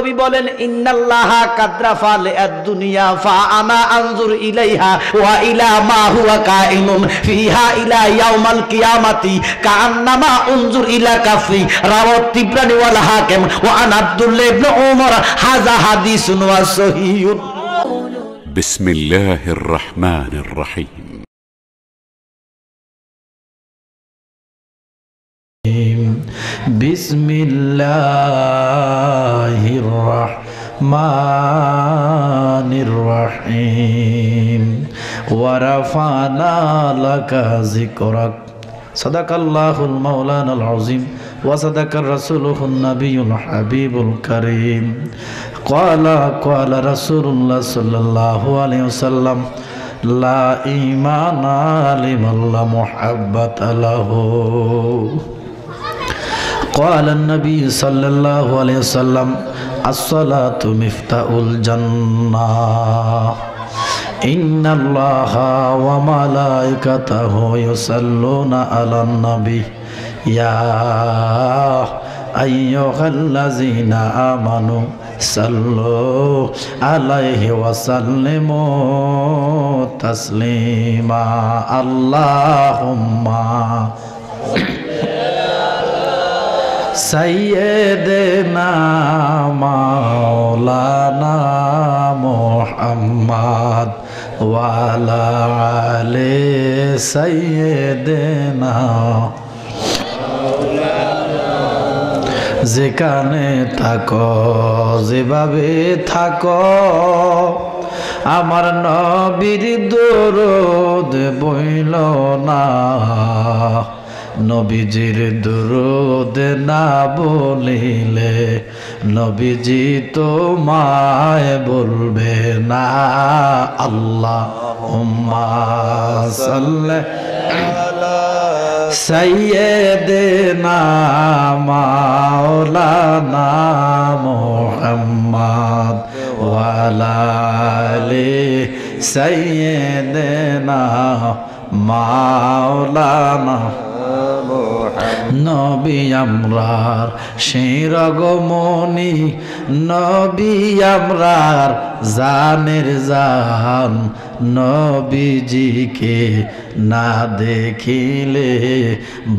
নবী বলেন ইন্নাল্লাহা কাদরাফা লিআদ-দুনিয়া ফা আনা আনজুর ইলাইহা ওয়া ইলা মা হুয়া কাইনুন ফিহা ইলা ইয়াউমাল কিয়ামাতি কাআন্নামা উনজুর ইলা কাফি রাওয়াত তিবরানি ওয়াল হাকিম ওয়া আন আব্দুল্লাহ ইবনে উমর হাযা হাদিসুন ওয়া সহিহুন। বিসমিল্লাহির রহমানির রহিম। বিসমিল্লাহির রহমানির রহিম ওয়া রাফা'না লাকা যিকরাক সাদাকাল্লাহুল মাওলানাল আযীম ওয়া সাদাকার রাসূলুহুন নাবিয়ুল হাবিবুল কারীম। ক্বালা রাসূলুল্লাহ সাল্লাল্লাহু আলাইহি ওয়াসাল্লাম লা ঈমানা লিমান লা মুহাব্বাতা লাহু। قال النبي صلى الله عليه وسلم الصلاة مفتاح الجنة إن الله وملائكته يصلون على النبي يا أيها الذين آمنوا صلوا عليه وسلموا تسليما اللهم سيدنا مولانا محمد وعلى آل سيدنا যেখানে থাকো যেভাবে থাকো আমার নবীর দরুদ বইল না, নবীজির দরুদ না বলিলে নবীজি তোমায় বলবে না। আল্লাহুম্মা সাল্লি আলা সাইয়্যিদিনা মাওলানা মুহাম্মদ ওয়া আলা আলি সাইয়্যিদিনা মাওলানা। নবী আমরার শিরগমনি, নবী আমরার জানের জান, নবীজিকে না দেখিলে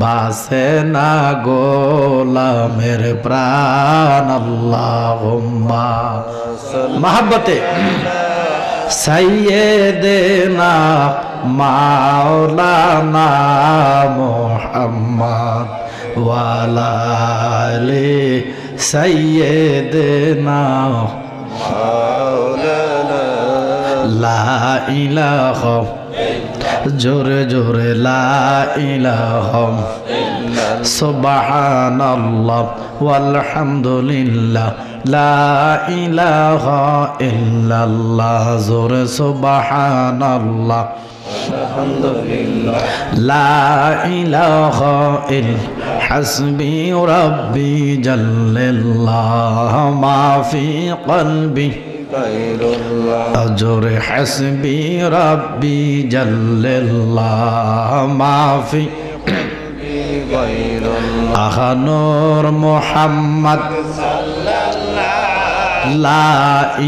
বাসে না গোলামের প্রাণ। আল্লাহুম্মা মহব্বতে সাইয়্যিদিনা মাওলানা মুহাম্মদ ওয়া আলা আলি সাইয়্যিদিনা মাওলানা। লা ইলাহা জোরে জোরে লা ইলাহা সুবহানাল্লাহ ওয়ালহামদুলিল্লাহ লা ইলাহা ইল্লাল্লাহ জোরে সুবহানাল্লাহ লা ইলাহা ইল্লা হাসবি রাব্বি জাল্লাল্লাহ মা ফি কলবি আজরে হাসবি রাব্বি জাল্লাল্লাহ মা ফি আহানুর মুহাম্মদ লা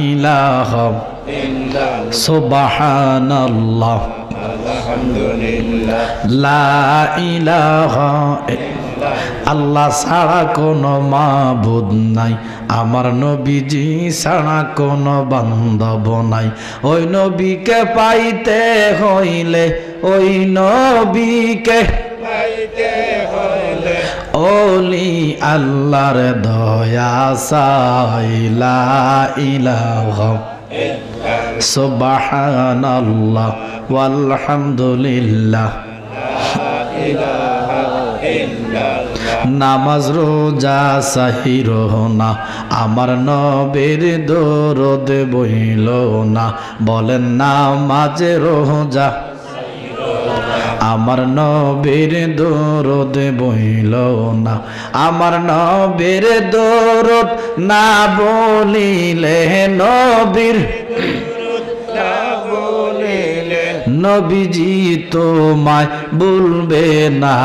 ইলাহা সুবহানাল্লাহ লা ইলাহা আল্লাহ ছাড়া কোনো মাবুদ নাই, আমার নবীজি ছাড়া কোনো বান্ধব নাই। ওই নবীকে পাইতে হইলে, ওই নবীকে পাইতে হইলে ওলি আল্লাহর দয়া চাই। লা ইলাহা সুবহানাল্লাহ ওয়ালহামদুলিল্লাহ। নামাজ রোজা সাহির না, আমার নবীর দরুদ বইল না। বলেন নামাজ রোজা আমার নবীর দরুদ বইল না। আমার নবীর দরুদ না বলিলে নবীর নবীজি তোমায় বলবে না।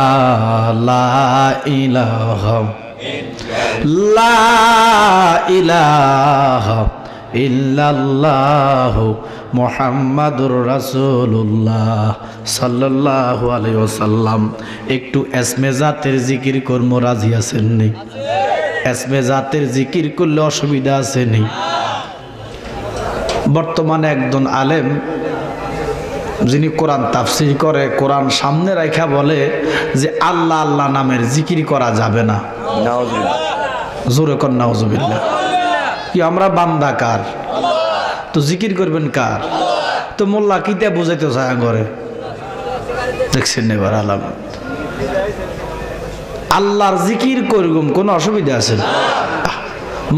লা ইলাহা লা ইলাহা ইল্লাল্লাহু মুহাম্মাদুর রাসূলুল্লাহ সাল্লাল্লাহু আলাইহি ওয়াসাল্লাম। একটু এসমে জাতের জিকির কর্ম রাজি আছেন নি? এসমে জাতের জিকির করলে অসুবিধা আছে নি? বর্তমানে একজন আলেম যিনি কোরআন তাফসীর করে, কোরআন সামনে রাখা বলে যে আল্লাহ আল্লাহ নামের জিকির করা যাবে না। জোরে কর নাউজুবিল্লাহ। কি আমরা বান্দা কার? তো জিকির করবেন কার? তো মোল্লা কিতা বুঝাইতে চায় করে দেখছেন এবার আলাম। আল্লাহর জিকির করগুম কোনো অসুবিধা আছে না?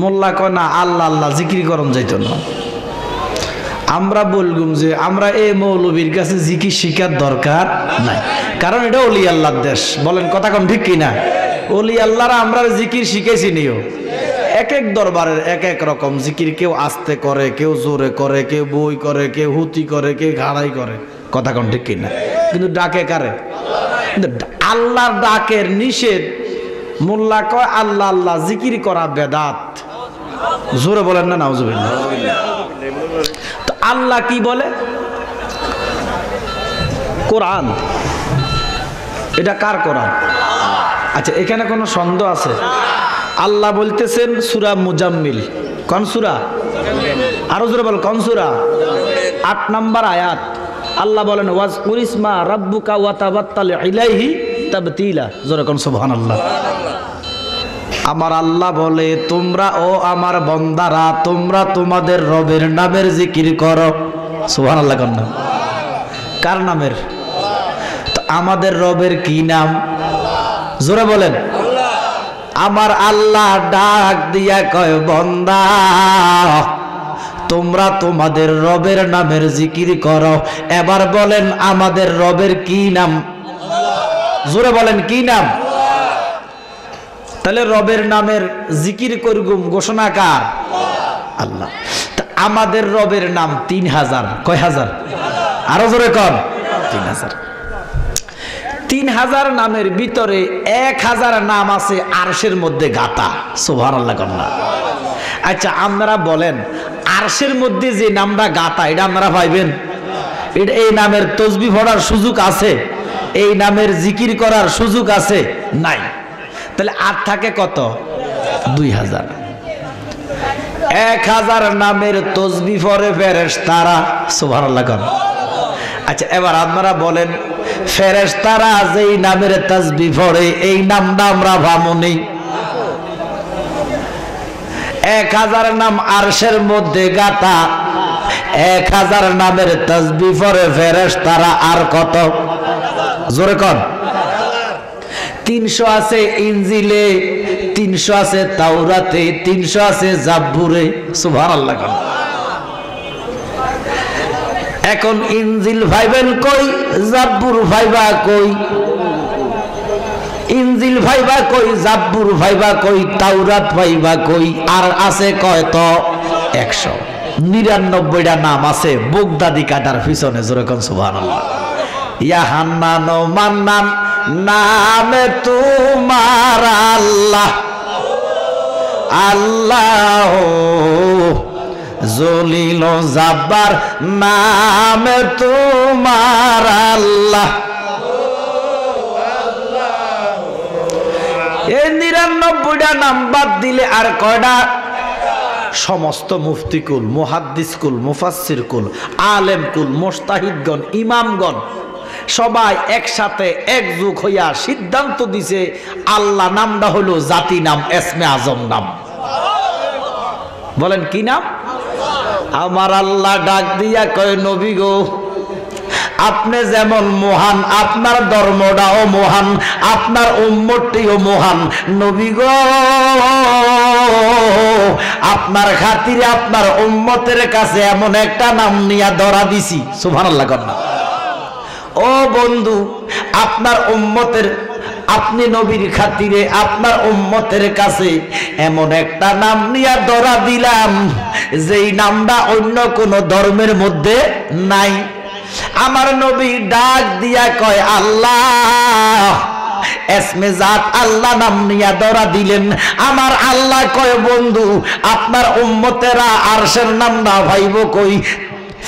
মোল্লা কয় না আল্লাহ আল্লাহ জিকির করন যাইতো না। আমরা বলগুম যে আমরা এই মৌলবীর কাছে জিকির শিখার দরকার নাই, কারণ এটা ওলি আল্লাহর দেশ। বলেন কথা কোন ঠিক কিনা? ওলি আল্লাহরা আমরা জিকির শিখেছি নিও। এক এক দরবারের এক এক রকম জিকির, কেউ আস্তে করে, কেউ জোরে করে, কেউ বই করে, কেউ হুতি করে, কেউ ঘাড়াই করে। কথা কোন ঠিক কিনা? কিন্তু ডাকে কারে? আল্লাহর ডাকের নিষেধ। মোল্লা কয় আল্লাহ আল্লাহ জিকির করা বেদাত। জোরে বলেন না নাউজুবিল্লাহ। তো আল্লাহ কি বলে? কোরআন। এটা কার কোরআন? আচ্ছা, এখানে কোনো সন্দেহ আছে? আল্লাহ বলতেছেন সূরা মুজাম্মিল। কোন সূরা? আরো জোরে বল, কোন সূরা? 8 নম্বর আয়াত। আল্লাহ বলেন ওয়াজকুর ইসমা রাব্বুকা ওয়া তাবাত্তাল ইলাইহি তাবতিলা। জোরে কোন সুবহানাল্লাহ। আমার আল্লাহ বলে তোমরা ও আমার বান্দারা তোমরা তোমাদের রবের নামের জিকির করো। সুবহানাল্লাহ। কোন নাম? কার নামের? তো আমাদের রবের কি নাম? জোরে বলেন। আমার আল্লাহ ডাক দিয়া কয় বান্দা তোমরা তোমাদের রবের নামের জিকির করো। এবার বলেন আমাদের রবের কি নাম? জোরে বলেন কি নাম? তাহলে রবের নামের জিকির করগুম ঘোষণা কার? আল্লাহ। তা আমাদের রবের নাম 3000। কয় হাজার? আরো জোরে কর। 3000। 3000 নামের ভিতরে 1000 নাম আছে আরশের মধ্যে গাতা। সুবহানাল্লাহ। কন্যা। আচ্ছা, আপনারা বলেন আরশের মধ্যে যে নামটা গাতা এটা আপনারা পাইবেন? এটা এই নামের তসবিহ পড়ার সুযোগ আছে? এই নামের জিকির করার সুযোগ আছে? নাই। তাহলে আর থাকে কত? 2000। 1000 নামের তসবিহ পড়ে ফেরেশতারা। সুবহানাল্লাহ। আচ্ছা, এবার আপনারা বলেন ফেরেশতারা যেই নামের তাসবিহ পড়ে এই নামটা আমরা ভামুনি। 1000 নাম আরশের মধ্যে গাতা, 1000 নামের তাসবিহ পড়ে ফেরেশতারা আর কত? জোরে কর। 300 আছে ইনজিলে, 300 আছে তাওরাতে, 300 আছে জাবুরে। সুবহানাল্লাহ। এখন ইনজিল ভাইবেন কই, জাবুর ভাইবা কই? ইনজিল ভাইবা কই, জাবুর ভাইবা কই, তাওরাত ভাইবা কই? আর আছে কয়ত? 199টা নাম আছে বুগদাদি কাটার পিছনে। জোরে কোন সুবহানাল্লাহ। ইয়া হান্নান ও মান্নান নামে তোমার আল্লাহ, আল্লাহ জলিল জাব্বার নামে তোমার আল্লাহ। এই 99টা নাম বাদ দিলে আর কয়টা? সমস্ত মুফতিকুল, মুহাদ্দিসকুল, মুফাসসির কুল, আলেম কুল, মুজতাহিদগণ, ইমামগণ সবাই একসাথে একযুগ হইয়া সিদ্ধান্ত দিছে আল্লাহ নামটা হলো জাতি নাম, এসমে আজম নাম। বলেন কি নাম? আমার আল্লাহ ডাক দিয়া কয় নবী গো আপনি যেমন মহান, আপনার ধর্মটাও মহান, আপনার উম্মতটিও মহান। নবী গো আপনার খাতিরে আপনার উম্মতের কাছে এমন একটা নাম নিয়া ধরা দিছি। সুবহানাল্লাহ। ও বন্ধু, আপনার উম্মতের, আপনি নবীর খাতিরে আপনার উম্মতের কাছে এমন একটা নাম নিয়া ধরা দিলাম যেই নামটা অন্য কোন ধর্মের মধ্যে নাই। আমার নবী ডাক দিয়া কয় আল্লাহ এসমে জাত আল্লাহ নাম নিয়া দৌড়া দিলেন। আমার আল্লাহ কয় বন্ধু আপনার উম্মতেরা আরশের নাম না ভাইব কই,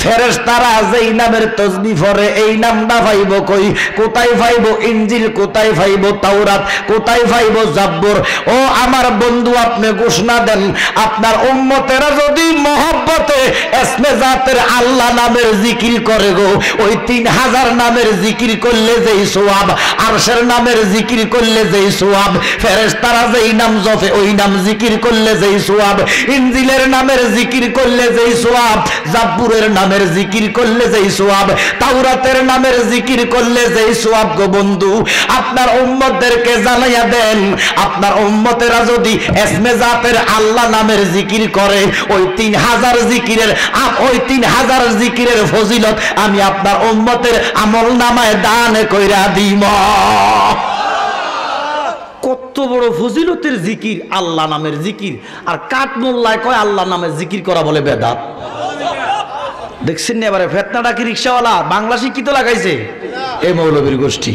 ফেরেশতারা যেই নামের তসবিহ পড়ে এই নামটা পাইব কই, কোথায় পাইব ইনজিল, কোথায় পাইব তাওরাত, কোথায় পাইব জাব্বুর। ও আমার বন্ধু আপনি ঘোষণা দেন আপনার উম্মতেরা যদি মহব্বতে ইসমে জাতের আল্লাহ নামের জিকির করে গো, ওই 3000 নামের জিকির করলে যেই সওয়াব, আরশের নামের জিকির করলে যেই সওয়াব, ফেরেশতারা যেই নাম জপে ওই নাম জিকির করলে যেই সওয়াব, ইনজিলের নামের জিকির করলে যেই সওয়াব, জাব্বুরের নামের জিকির করলে যেই সওয়াব, তাওরাতের নামের জিকির করলে যেই সওয়াব গো বন্ধু আপনার উম্মতদেরকে জানাইয়া দেন আপনার উম্মতেরা যদি ইসমে জাতের আল্লাহ নামের জিকির করে ওই 3000 জিকিরের ফজিলত আমি আপনার উম্মতের আমলনামায় দান কইরা দিব। কত বড় ফজিলতের জিকির আল্লাহ নামের জিকির, আর কাঠ মোল্লায় কয় আল্লাহ নামের জিকির করা বলে বেদাত। দেখছেন না এবারে ফেতনাটা কি রিকশাওয়ালা বাংলা শিক্ষিত লাগাইছে এই মৌলবীর গোষ্ঠী।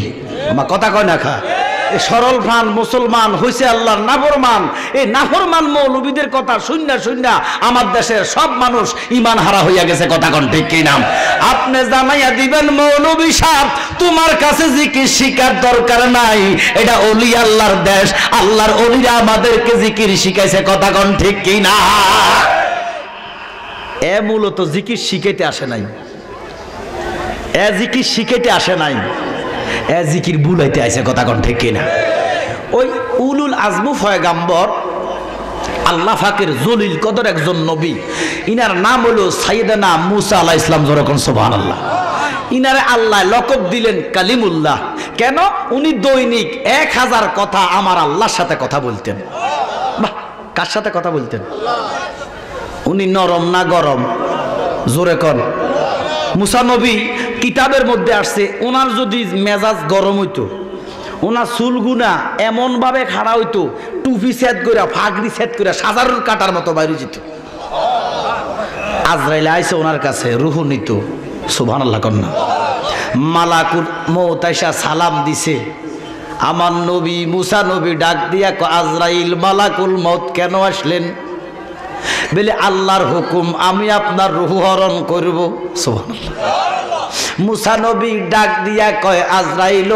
আমার কথা কয় না খা, এই সরল প্রাণ মুসলমান হইছে আল্লাহর নাফরমান। এই নাফরমান মৌলবীদের কথা শুননা শুননা আমার দেশের সব মানুষ ঈমান হারা হইয়া গেছে। কথা কোন ঠিক কি নাম? আপনি জানাইয়া দিবেন মৌলবী সাহেব তোমার কাছে জিকির শিখার দরকার নাই, এটা ওলি আল্লাহর দেশ, আল্লাহর ওলিরা আমাদেরকে জিকির শিখাইছে। কথা কোন ঠিক কি না? এ মূলত জিকির শিখাইতে আসে নাই, এ জিকির শিখাইতে আসে নাই, এ জিকির বুলাইতে আসে। কথা কোন ঠিক কিনা? ওই উলুল আজমু পয়গাম্বর আল্লাহ পাকের জলিল কদর একজন নবী, ইনার নাম হলো সাইয়েদনা মুসা আলাইহিস সালাম। যেরকম সুবহানাল্লাহ, ইনারে আল্লাহ লকব দিলেন কালিমুল্লাহ। কেন? উনি দৈনিক 1000 কথা আমার আল্লাহর সাথে কথা বলতেন। বাহ, কার সাথে কথা বলতেন? উনি নরম না গরম? জোরে কন। মুসা নবী কিতাবের মধ্যে আসছে ওনার যদি মেজাজ গরম হইতো, ওনার চুলগুনা এমন ভাবে খাড়া হইতো, টুপি সেট করে ফাগড়ি সেট করে সাজারুর কাটার মতো বাইরে যেত। আজরাইল আইসে ওনার কাছে রুহ নিত। সুবহানাল্লাহ কন্যা। মালাকুল মউত আইসা সালাম দিছে। আমার নবী মুসা নবী ডাক দিয়া আজরাইল মালাকুল মউত কেন আসলেন? বলে আল্লাহর হুকুম, আমি আপনার রূহ হরণ করব। সুবহানাল্লাহ। মুসা নবী ডাক দিয়া কয় আজরাইল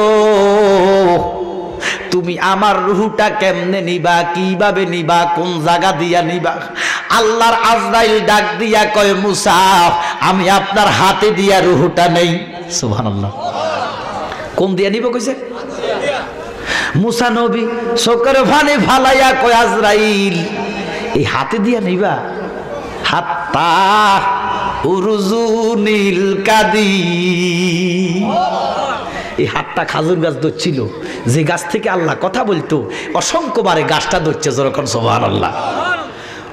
তুমি আমার রূহটা কেমনে নিবা, কিভাবে নিবা, কোন জায়গা দিয়া নিবা? আল্লাহর আজরাইল ডাক দিয়া কয় মুসা আমি আপনার হাতে দিয়া রূহটা নেই। সুবহানাল্লাহ। কোন দিয়া নিব কইছে? মুসা নবী চোখের পানি ফালাইয়া কয় আজরাইল এই হাতে দিয়া নিবা? হাত্তা উরুজুনিল কাদি। এই হাতটা খাজুর গাছ ধরছিল, যে গাছ থেকে আল্লাহ কথা বলতো অসংখ্যবারে গাছটা ধরছে। যেরকম সুবহানাল্লাহ।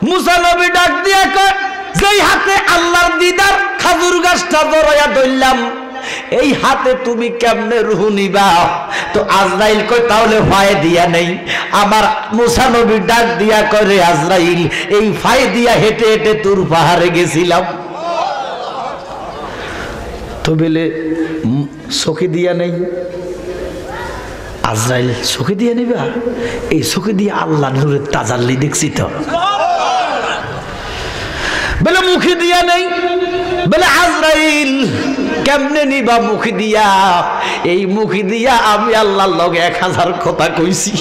মুসা নবী ডাক দিয়া কয় যেই হাতে আল্লাহর দিদার খাজুর গাছটা ধরাইয়া ধরলাম এই হাতে তুমি কেমনে রূহ নিবা? তো আজরাইল কয় তাহলে ফায়ে দিয়া নেই। আমার মুসা নবী ডাক দিয়া করে আজরাইল এই ফায়ে দিয়া হেঁটে হেঁটে তুর পাহাড়ে গেছিলাম। তো বলে চোখে দিয়া নেই। আজরাইল চোখে দিয়া নিবা? এই চোখে দিয়ে আল্লাহ নূরের তাজাল্লি দেখছি তো। বলে মুখে দিয়া নেই। বলে আজরাইল কেমনে নিবা মুখে দিয়া? এই মুখে দিয়া আমি আল্লাহর লগে 1000 কথা কইছি।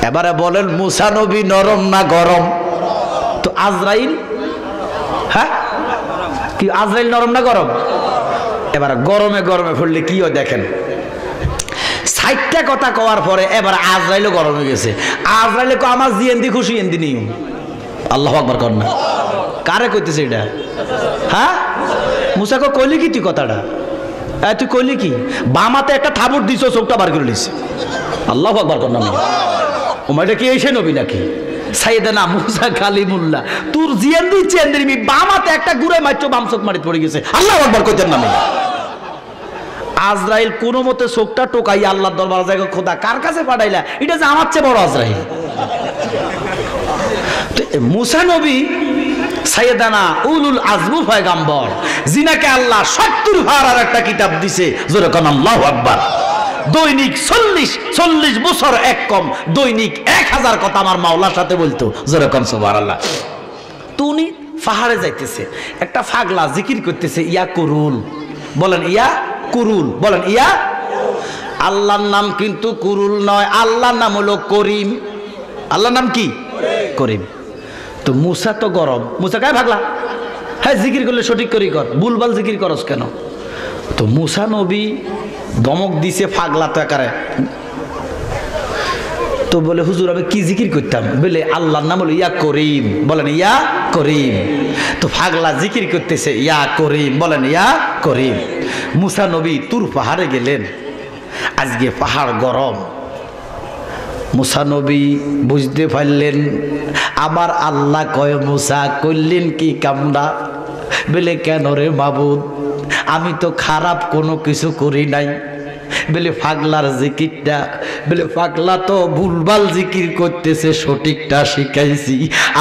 এবারে বলেন মুসা নবী নরম না গরম? তো আজরাইল, হ্যাঁ কি আজরাইল নরম না গরম? এবারে গরমে গরমে পড়লে কি হয় দেখেন। 60টা কথা কওয়ার পরে এবার আজরাইলও গরম হয়ে গেছে। আজরাইলে কো আমার জিয়েন্দি খুশি এন্দি নিও। আল্লাহু আকবার কর না। কারে কইতেছে এটা? হ্যাঁ মুসা কো কইলি কি তুই কথাটা? তুই কইলি কি? বামাতে একটা থাবুর দিছো, চোখটা বার করে লিছে। আল্লাহু আকবার কর না। ওমাইটা কি এসে নবী নাকি? সাইয়েদনা মুসা কালিমুল্লাহ তোর জিয়েন্দি চেন্দ্রিমি বামাতে একটা গুড়ে মারছো, বাম চোখ মারি পড়ে গেছে। আল্লাহু আকবার কইতেন না। আজরাইল কোনো মতে চোখটা টোকাই আল্লাহর দরবারে যায়, খোদা কার কাছে পাঠাইলা? এটা যে আমার চেয়ে বড় আজরাইল। মুসা নবী সাইয়েদানা উলুল আজমু পয়গাম্বর, জিনাকে আল্লাহ 70 ভাড়ার একটা কিতাব দিছে। যেরকম আল্লাহু আকবার। দৈনিক 40 বছর এক কম দৈনিক 1000 কথা আমার মাওলার সাথে বলতো। যেরকম সুবহানাল্লাহ। উনি পাহাড়ে যাইতেছে, একটা পাগলা জিকির করতেছে ইয়া কুরুল, বলেন ইয়া কুরুল, বলেন ইয়া। আল্লাহর নাম কিন্তু কুরুল নয়, আল্লাহর নাম হলো করিম। আল্লাহর নাম কি? করিম। তো মুসা তো গরম, মুসা কায় পাগলা, হ্যাঁ জিকির করলে সঠিক করি কর, ভুলভাল জিকির করস কেন? তো মুসা নবী ধমক দিছে পাগলা তো একারে। তো বলে হুজুর আমি কি জিকির করতাম? বলে আল্লাহর নাম হলো ইয়া করিম, বলেন ইয়া করিম। তো পাগলা জিকির করতেছে ইয়া করিম, বলেন ইয়া করিম। মুসা নবী তুর পাহাড়ে গেলেন, আজকে পাহাড় গরম। মুসা নবী বুঝতে পারলেন আমার আল্লাহ কয় মুসা করলেন কি কামনা? বলে কেন রে মাবুদ, আমি তো খারাপ কোনো কিছু করি নাই। বলে পাগলার জিকিরটা, বলে পাগলা তো ভুলভাল জিকির করতেছে, সঠিকটা শিখাইছি।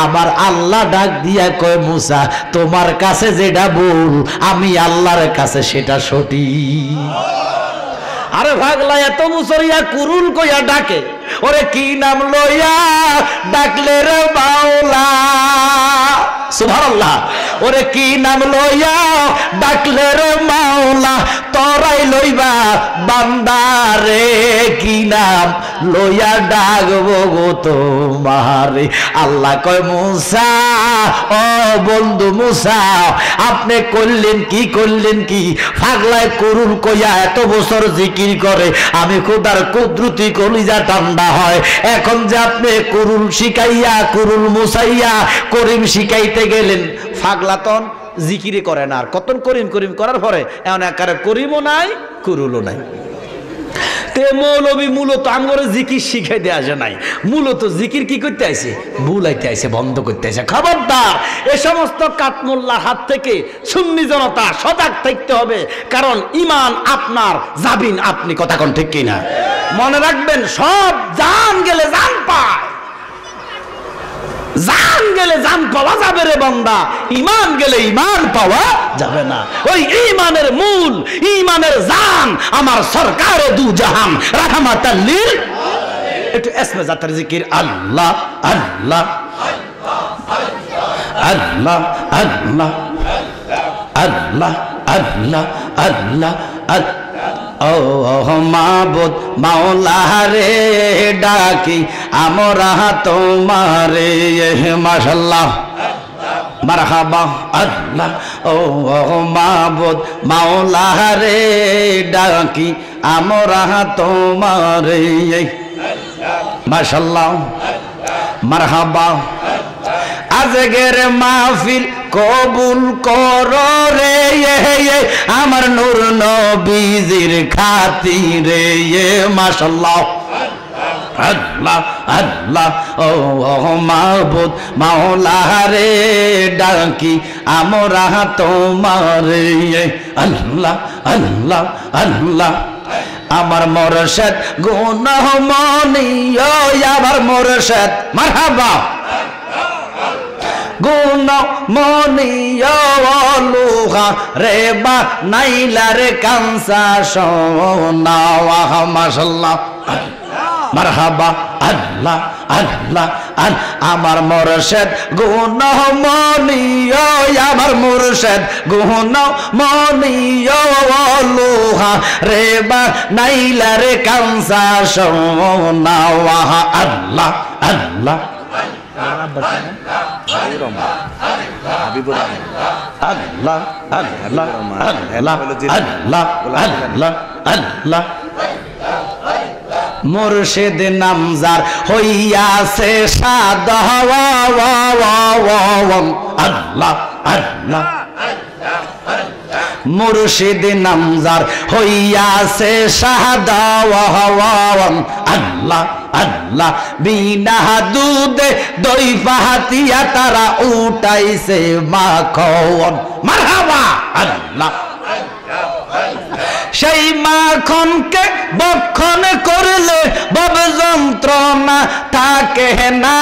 আমার আল্লাহ ডাক দিয়া কয় মুসা তোমার কাছে যেটা ভুল আমি আল্লাহর কাছে সেটা সঠিক। আরে পাগলা এত মুসরিয়া কুরুল কইয়া ডাকে, ওরে কি নাম লইয়া ডাকলে রে মাওলা, সুবহানাল্লাহ। ওরে কি নাম লইয়া ডাকলে রে মাওলা, তোরাই লইবা বান্দারে, কি নাম লইয়া ডাকবো গো তোমারে। আল্লাহ কয় মুসা, ও বন্ধু মুসা আপনি করলেন কি, করলেন কি? পাগলায় কুরুল কইয়া এত বছর জিকির করে, আমি খোদার কুদরতি কলিজা ঠান্ডা হয়। এখন যে আপনি কুরুল শিখাইয়া, কুরুল মুসাইয়া করিম শিখাইতে গেলেন, পাগলা তন জিকিরে করে না। আর কতন করিম করিম করার পরে এমন একারে করিমও নাই কুরুলও নাই। তে মৌলবী মূলত আমগরে জিকির শিখাই দেয়া আসে নাই, মূলত জিকির কি করতে আইছে? ভুলাইতে আইছে, বন্ধ করতে আইছে। খবরদার এ সমস্ত কাতমুল্লার হাত থেকে সুন্নি জনতা সজাগ থাকতে হবে, কারণ ইমান আপনার, জাবিন আপনি। কথা কোন ঠিক কিনা? মনে রাখবেন সব জান গেলে জান পায়, জান গেলে জান পাওয়া যাবে রে বান্দা, ইমান গেলে ইমান পাওয়া যাবে না। ওই ইমানের মূল, ইমানের জান আমার সরকার দু জাহান রাহমাতাল লিল। একটু ইসমে জাতের জিকির আল্লাহ আল্লাহ আল্লাহ আল্লাহ আল্লাহ আল্লাহ আল্লাহ আল্লাহ। ও মাবুদ মাওলা রে ডাকি আমরা তোমারে, মাশাআল্লাহ মারহাবা আল্লাহ। ও মাবুদ মাওলা রে ডাকি আমরা তোমারে, মাশাআল্লাহ মারহাবা। আজকের মাহফিল কবুল করো রে আমার নূর নবীজির খাতিরে, মাশাআল্লাহ আল্লাহ আল্লাহ। ও মাবুদ মাওলা রে ডাকি আমরা তোমারে, আল্লাহ আল্লাহ আল্লাহ। আমার মুর্শিদ গুণমনি, ও আমার মুর্শিদ মারহাবা গুণমনি, লোহা রে বা নাইলা রে কাঁসা সোনা, মাশাআল্লাহ মারহাবা আল্লাহ আল্লাহ। আমার মুর্শিদ গুণমনি, আমার মুর্শিদ গুণমনি, লোহা রে বা নাইলা রে কাঁসা সোনা, আল্লাহ আল্লাহ আল্লাহ আল্লাহ আল্লাহ আল্লাহ আল্লাহ। মুর্শিদ নামজার হইয়াছে সাদা, আল্লাহ আল্লাহ। মুর্শিদ নামজার হইয়াছে সাদা, আল্লাহ আল্লাহ। বিনা দুধে দই পাহাতিয়া তারা উঠাইছে মাখন, মারহাবা আল্লাহ। সেই মাখনকে বক্ষণ করলে বব যন্ত্রণা থাকে না,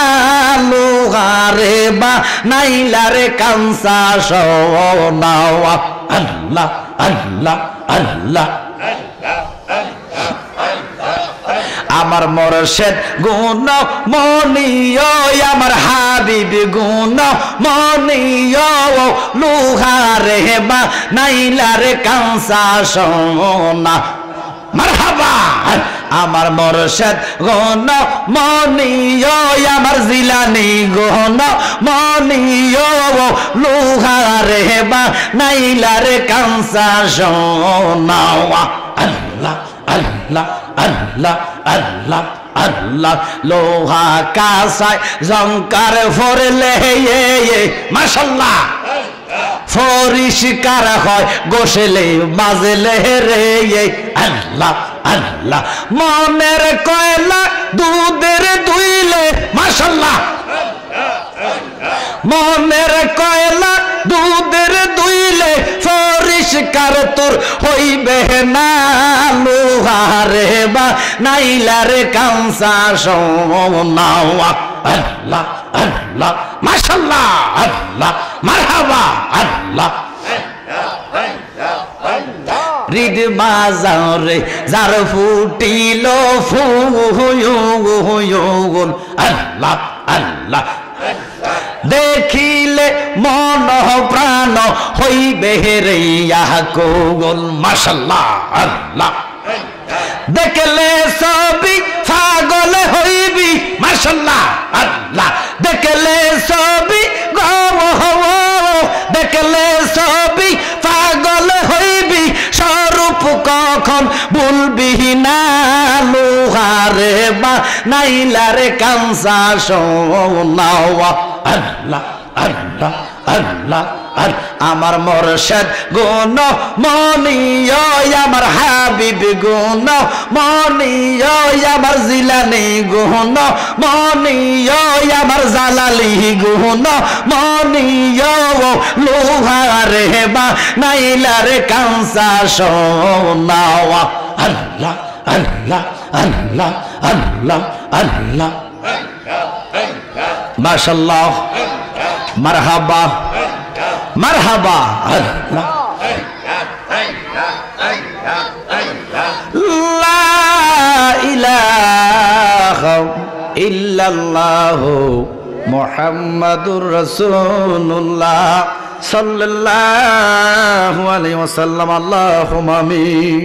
লোহারে বা নাইলারে কাঁসা সোনা, আল্লাহ আল্লাহ আল্লাহ। আমার মুর্শিদ গুণ মনিও আমার হাবিব গুণ মনিও লোহারে বা নাইলারে কাঁসা সোনা মারহাবা আমার মুর্শিদ গুণ মনিও আমার জিলানি গুণ মনিও লোহারে বা নাইলারে কাঁসা সোনা আল্লাহ আল্লাহ আল্লাহ আল্লাহ আল্লাহ লোহা কাঁসায় জংকার ফরলে মাশাআল্লাহ পরিষ্কার হয় গোসলে বাজলে রে আল্লাহ আল্লাহ মনের কয়লা দুধের দুইলে মাশাআল্লাহ মনের কয়লা দুধের দুইলে পরিষ্কার তোর হইবে না লোহারে বা নাইলারে কাঁসা সোনা আল্লাহ আল্লাহ মাশাআল্লাহ আল্লাহ মারহাবা আল্লাহ হৃদ মাজারে যার ফুটিল ফুল আল্লাহ আল্লাহ দেখিলে মন প্রাণ হইবে রে কোগল মাশাআল্লাহ আল্লাহ দেখলে সবই পাগল হইবি মাশাআল্লাহ আল্লাহ দেখলে সবই দেখলে সবই পাগল হইবি স্বরূপ কখন বলবি না লোহারে বা নাইলারে কাঁসা সোনা আল্লাহ আল্লাহ আল্লাহ আমার মুর্শিদ গুণ মনিও আমার হাবিব গুণ মনিও আমার জিলানি গুণ মনিও আমার জালালি গুণ মনিও লোহারে বা নাইলারে কাঁসা সোনা আল্লাহ আল্লাহ আল্লাহ আল্লাহ আল্লাহ মাশাআল্লাহ মারহাবা মারহাবা আল্লাহ লা ইলাহা ইল্লাল্লাহ মুহাম্মাদুর রাসূলুল্লাহ সাল্লাল্লাহু আলাইহি ওয়াসাল্লাম আল্লাহুম্মা আমিন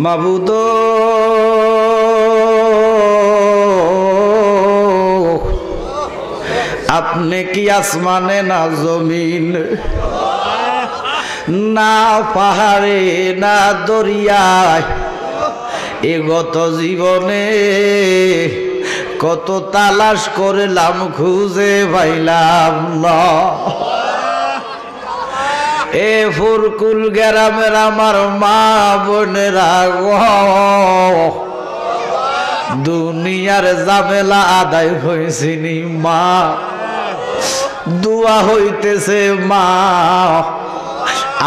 মাবুদ আপনি কি আসমানে না জমিন না পাহাড়ে না দরিয়ায় এগত জীবনে কত তালাশ করলাম খুঁজে পাইলাম না এ ফুরকুল গ্রামের আমার মা বোনেরা দুনিয়ার ঝামেলা আদায় হয়েছিনি মা দোয়া হইতেছে মা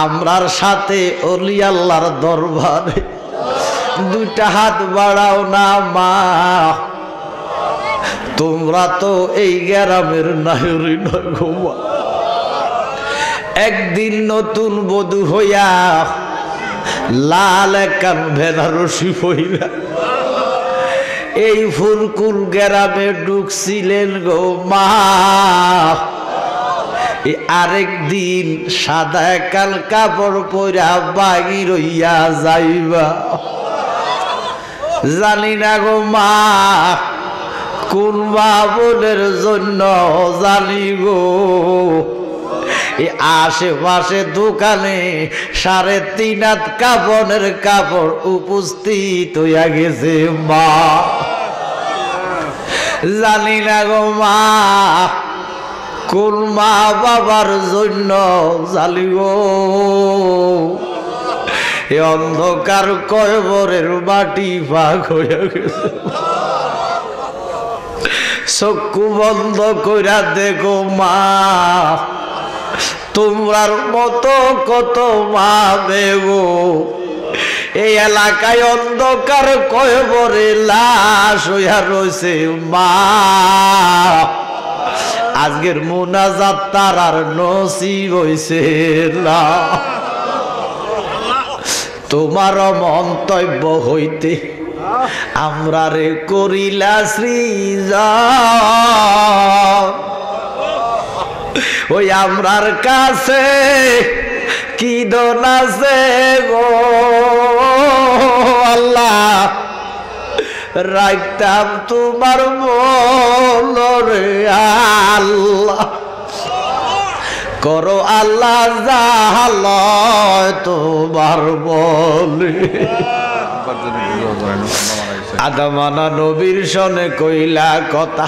আমরার সাথে ওলি আল্লাহর দরবারে দুইটা হাত বাড়াও না মা তোমরা তো এই গ্রামের নায়রি নয় গো মা একদিন নতুন বধূ হইয়া লাল কান বেনারসি পইরা এই ফুরকুল গ্রামে ঢুকছিলেন গো মা আরেক দিন সাদা কাল কাপড় পরা বাগির হইয়া যাইবা জানি না গো মা কোন মা বোনের জন্য জানি গো আশেপাশে দোকানে 3.5 হাত কাপড়ের কাপড় উপস্থিত হইয়া গেছে মা জানি না গো মা কোন মা বাবার জন্য জালি গো এ অন্ধকার কবরের মাটি ফাঁক হইয়া গেছে চক্ষু বন্ধ কইরা দেখো মা তোমরার মতো কত মা দেবো এই এলাকায় অন্ধকার কবরে লাশ হইয়া রয়েছে মা আজকের মুনাজাত তার আর নসিব হইছে না তোমার মন্তব্য হইতে আমরা রে করিলা সৃজন ওই আমরার কাছে কি দোন আছে গো আল্লাহ রাখতাম তোমার মনরে আল্লাহ করো আল্লাহ জাহালয় তোমার বলে আদামানা নবীর সনে কইলা কথা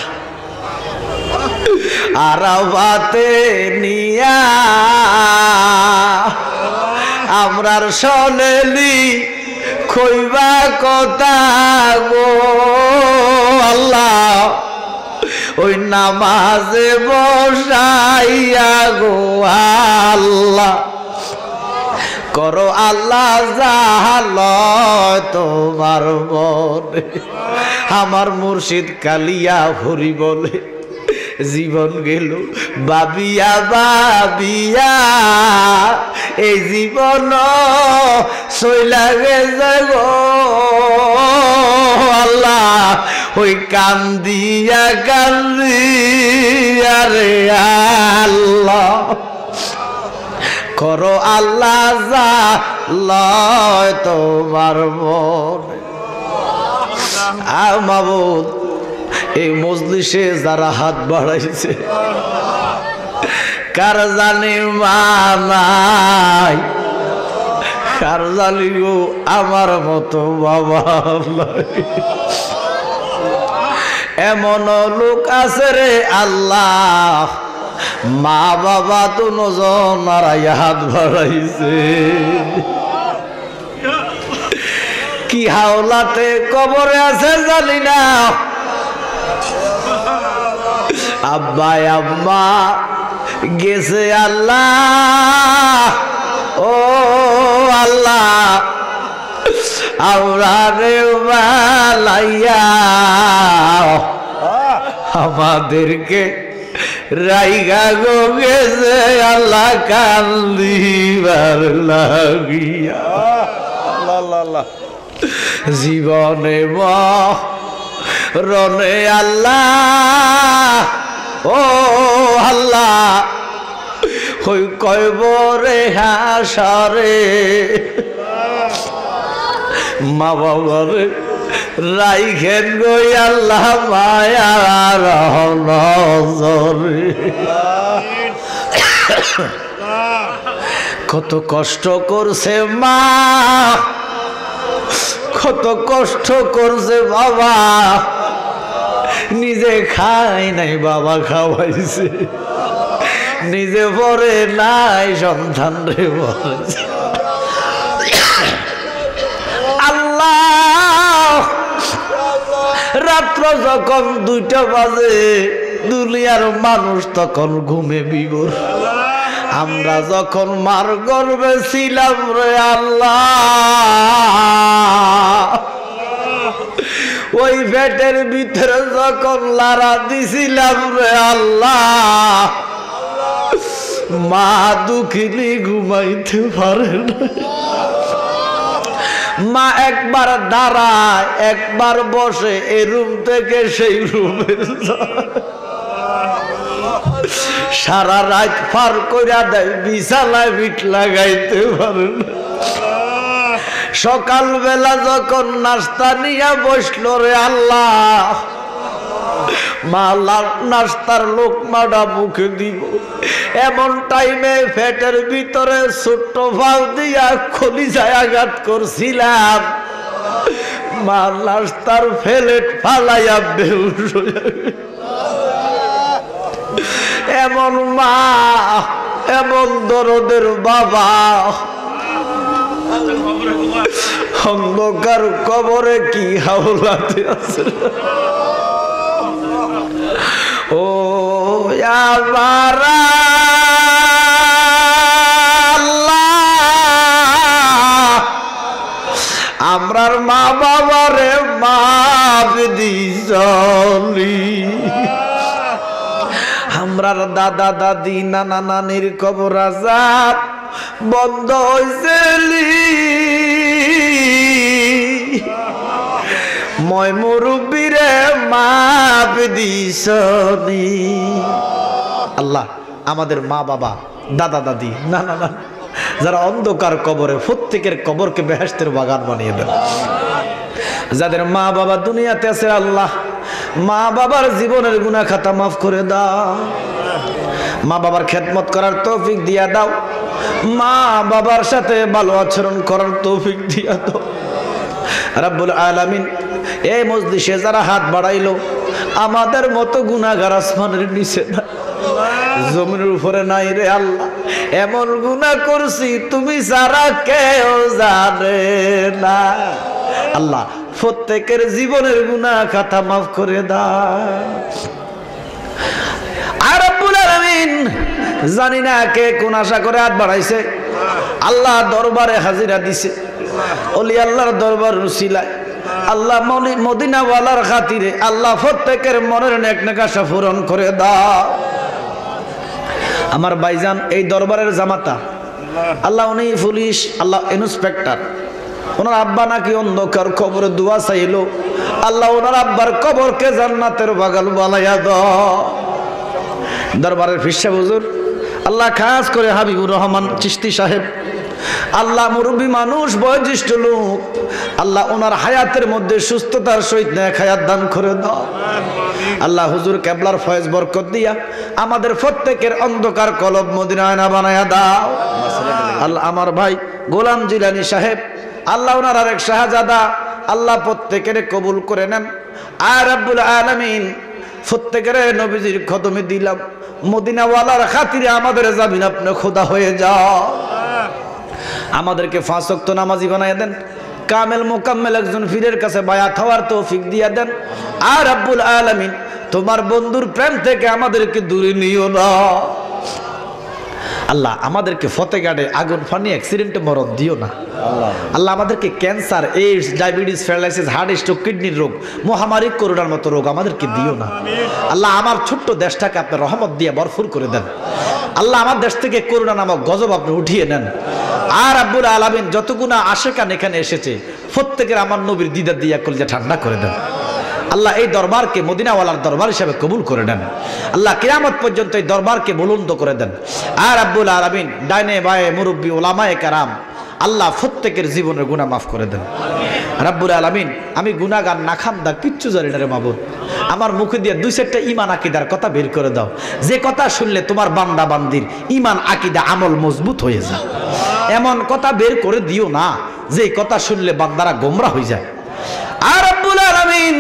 আরাফাতে নিয়া আমরার সনেলি কইবা কথা গো আল্লাহ ওই নামাজে বসাইয়া গো আল্লাহ করো আল্লাহ জাহালয় তোমার মনে আমার মুর্শিদ কালিয়া হরি বলে জীবন গেল বাবিয়া বাবিয়া এই জীবন সইলা গেছে গো আল্লাহ ওই কান্দিয়া কান্দিয়া রে আল্লাহ করো আল্লাহ জাহালয় তোমার মনে মাবুদ এই মজলিসে যারা হাত বাড়াইছে কার জানি মানাই কার জানি গো আমার মতো বাবা এমন লোক আছে রে আল্লাহ মা বাবা তো নজন হাত বাড়াইছে কি হাওলাতে কবরে আছে জানি না আব্বা আম্মা গেছে আল্লাহ ও আল্লাহ আমরা রে বালাইয়া আমাদেরকে রাইগা গো গেছে আল্লাহ কান্দিবার লাগিয়া জীবনে রনে আল্লাহ ও আল্লাহ হই কয়বরে হাসরে মা বাবারে রাইখেন গই আল্লাহ মায়ার নজরে কত কষ্ট করছে মা কত কষ্ট করছে বাবা নিজে খায় নাই বাবা খাওয়াইছে নিজে পরে নাই সন্তান রে বলেছে আল্লাহ রাত্র যখন 2টা বাজে দুনিয়ার মানুষ তখন ঘুমে বিভোর আমরা যখন মার গর্ভে ছিলাম রে আল্লাহ ওই পেটের ভিতরে যখন লারা দিছিলাম রে আল্লাহ মা দুঃখিনী ঘুমাইতে পারে না মা একবার দাঁড়ায় একবার বসে এই রুম থেকে সেই রুমে সারা রাত পার কইরা দেয় বিছানায় বিট লাগাইতে পারে না সকালবেলা যখন নাস্তা নিয়ে বসলো রে আল্লাহ মা নাস্তার লোকমাটা মুখে দিব এমন টাইমে পেটের ভিতরে ছোট্ট ফাল দিয়া কলিজায় আঘাত করছিলাম মা নাস্তার প্লেট ফালাইয়া বেহুশ এমন মা এমন দরদের বাবা অন্ধকার কবরে কি হাওলাতে আছে ও আমার আল্লাহ আমরার মা বাবারে মাফ দিছলি আমরার দাদা দাদি নানা নানির কবর আজাব বন্ধ হইছে মই মুরব্বিরে মাপ দিছনি। আল্লাহ আমাদের মা বাবা দাদা দাদি না না না যারা অন্ধকার কবরে প্রত্যেকের কবরকে বেহেশতের বাগান বানিয়ে দেন। যাদের মা বাবা দুনিয়াতে আছে আল্লাহ মা বাবার জীবনের গুনাহ খাতা মাফ করে দাও। মা বাবার খেদমত করার তৌফিক দিয়া দাও। মা বাবার সাথে ভালো আচরণ করার তৌফিক দিয়া দাও রব্বুল আলামিন। এই মজলিসে যারা হাত বাড়াইলো আমাদের মতো গুনাহগার আসমানের নিচে না জমিনের উপরে নাই রে আল্লাহ। এমন গুনাহ করছি তুমি সারা কেউ জানে না আল্লাহ। প্রত্যেকের জীবনের গুনাহ খাতা মাফ করে দাও আর রব্বুল আলামিন। জানি না কে কোন আশা করে হাত বাড়াইছে আল্লাহ দরবারে হাজিরা দিছে ওলি আল্লাহর দরবার উসিলায় আল্লাহ মদিনাওয়ালার খাতিরে আল্লাহ প্রত্যেকের মনের নেক নেকাশা পূরণ করে দাও। আমার ভাইজান এই দরবারের জামাতা আল্লাহ উনি পুলিশ আল্লাহ ইন্সপেক্টর ওনার আব্বা নাকি অন্ধকার কবরে দোয়া চাইলো আল্লাহ ওনার আব্বার কবরকে জান্নাতের বাগান বানাইয়া দাও। দরবারের ফিরসা হুজুর আল্লাহ খাস করে হাবিবুর রহমান চিশতি সাহেব আল্লাহ মুরব্বী মানুষ বয়োজ্যেষ্ঠ লোক আল্লাহ ওনার হায়াতের মধ্যে সুস্থতার সহিত নেক হায়াত দান করে দাও আল্লাহ। হুজুর কেবলার ফয়েজ বরকত দিয়া আমাদের প্রত্যেকের অন্ধকার কলব মদিনায় না বানায়া দাও আল্লাহ। আমার ভাই গোলাম জিলানী সাহেব আল্লাহ ওনার আরেক শাহজাদা আল্লাহ প্রত্যেকের কবুল করে নেন আর রব্বুল আলামিন প্রত্যেকের নবীজির কদমে দিলাম মদিনাওয়ালার খাতিরে আমাদের জামিন আপনি খোদা হয়ে যাও। আমাদেরকে 5 ওয়াক্ত নামাজি বানায় দেন কামেল মোকাম্মেল একজন পীরের কাছে বায়াত হওয়ার তৌফিক দিয়ে দেন আর রব্বুল আলামিন তোমার বন্ধুর প্রেম থেকে আমাদেরকে দূরে নিও না আল্লাহ। আমাদেরকে ফতেগাড়ে আগুন ফানি অ্যাক্সিডেন্টে মরণ দিও না আল্লাহ। আমাদেরকে cancer AIDS diabetes paralysis heart stroke কিডনির রোগ মহামারী করোনার মতো রোগ আমাদেরকে দিও না আল্লাহ। আমার ছোট্ট দেশটাকে আপনি রহমত দিয়ে ভরপুর করে দেন আল্লাহ। আমার দেশ থেকে করোনা নামক গজব আপনি উঠিয়ে নেন আর রব্বুল আলামিন যত গুনাহ আশেকান এখানে এসেছে প্রত্যেকের আমার নবীর দিদার দিয়া কলিজা ঠান্ডা করে দেন আল্লাহ। এই দরবারকে মদিনাওয়ালার দরবার হিসেবে কবুল করে নেন আল্লাহ। কিয়ামত পর্যন্ত এই দরবারকে বুলন্দ করে দেন আর রব্বুল আলামিন ডাইনে বায়ে মুরব্বী ওলামায়ে কেরাম আল্লাহ প্রত্যেকের জীবনের গুনাহ মাফ করে দেন রব্বুল আলামিন। আমি গুনাহগার না খামদা কিচ্ছু জানি না রে মাবুদ। আমার মুখে দিয়ে 2-4টা ঈমান আকীদার কথা বের করে দাও যে কথা শুনলে তোমার বান্দা বান্দির ঈমান আকীদা আমল মজবুত হয়ে যায়। এমন কথা বের করে দিও না যে কথা শুনলে বান্দারা গোমরা হয়ে যায় আর রব্বুল আলামিন।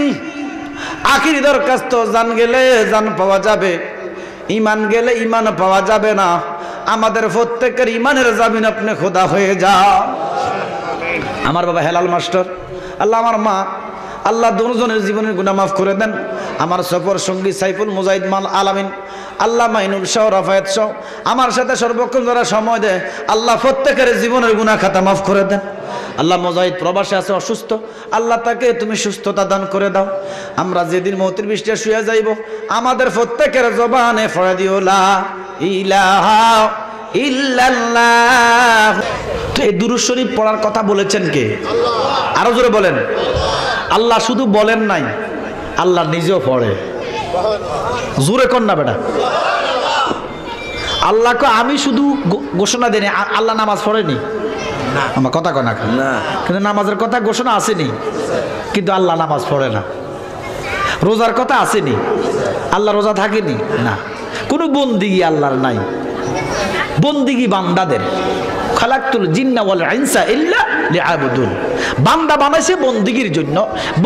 আখিরি দরখাস্ত জান গেলে জান পাওয়া যাবে ঈমান গেলে ঈমান পাওয়া যাবে না। আমাদের প্রত্যেকের ঈমানের জামিন আপনি খোদা হয়ে যাও। আমার বাবা হেলাল মাস্টার আল্লাহ আমার মা আল্লাহ দুজনের জীবনের গুনাহ মাফ করে দেন। আমার সফর সঙ্গী সাইফুল মুজাহিদ মাল আলামিন আল্লাহ মাইনুল শাহ রাফায়েত শাহ আমার সাথে সর্বক্ষণ যারা সময় দেয় আল্লাহ প্রত্যেকের জীবনের গুনাহ খাতা মাফ করে দেন আল্লাহ। মুজাহিদ প্রবাসে আছে অসুস্থ আল্লাহ তাকে তুমি সুস্থতা দান করে দাও। আমরা যেদিন মৌতের বৃষ্টি শুয়ে যাইব আমাদের প্রত্যেকের জবানে পড়ে দিও লা ইলাহা ইল্লাল্লাহ। তো এই দুরূদ শরীফ পড়ার কথা বলেছেন কে? আরো জোরে বলেন। আল্লাহ শুধু বলেন নাই আল্লাহ নিজেও পড়ে। জোরে কর না বেটা। আল্লাহকে আমি শুধু ঘোষণা দেই আল্লাহ নামাজ পড়েনি আমার কথা কয় না কিন্তু নামাজের কথা ঘোষণা আসেনি কিন্তু আল্লাহ নামাজ পড়ে না। রোজার কথা আসেনি আল্লাহ রোজা থাকেনি না। কোনো বন্দিগি আল্লাহর নাই। বন্দিগি বান্দাদের খালাকতুল জিন্না ওয়াল ইনসা ইল্লা লিআবুদুন। বান্দা বানাইছে বন্দিগির জন্য।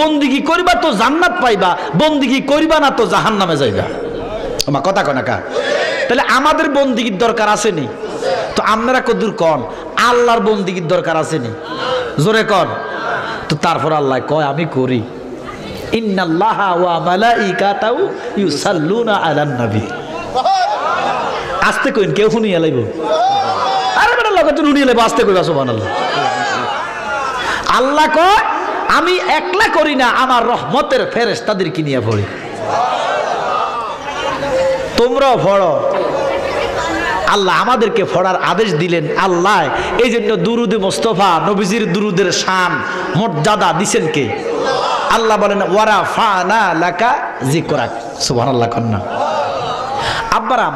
বন্দিগি করিবা তো জান্নাত পাইবা, বন্দিগি করিবা না তো জাহান্নামে যাইবা। আমার কথা কয় না কা? তাহলে আমাদের বন্দিগির দরকার আসেনি তো আপনারা কদ্দুর কন আল্লাহর বন্দিগির দরকার আসেনি জোরে কন তো তারপর আল্লাহ কয় আমি করি। ইন্নাল্লাহা ওয়া মালাইকাতাহু ইউসাল্লুনা আলান নবী। আস্তে কইন কেউ শুনিয়া লাইব। আরে বেটা লগে তো শুনিয়া লাইব আস্তে কইবা সুবহানাল্লাহ। আল্লাহ কয় আমি একলা করি না আমার রহমতের ফেরেশতাদেরকে নিয়ে পড়ি। তোমরাও পড়ো। আল্লাহ আমাদেরকে পড়ার আদেশ দিলেন। আল্লাহ এই জন্য দুরুদে মুস্তাফা নবীজির দুরুদের শান মর্যাদা দিছেন কে? আল্লাহ বলেন ওয়ারাফানা লাকা যিকরাক, সুবহানাল্লাহ কন্না। আব্বারা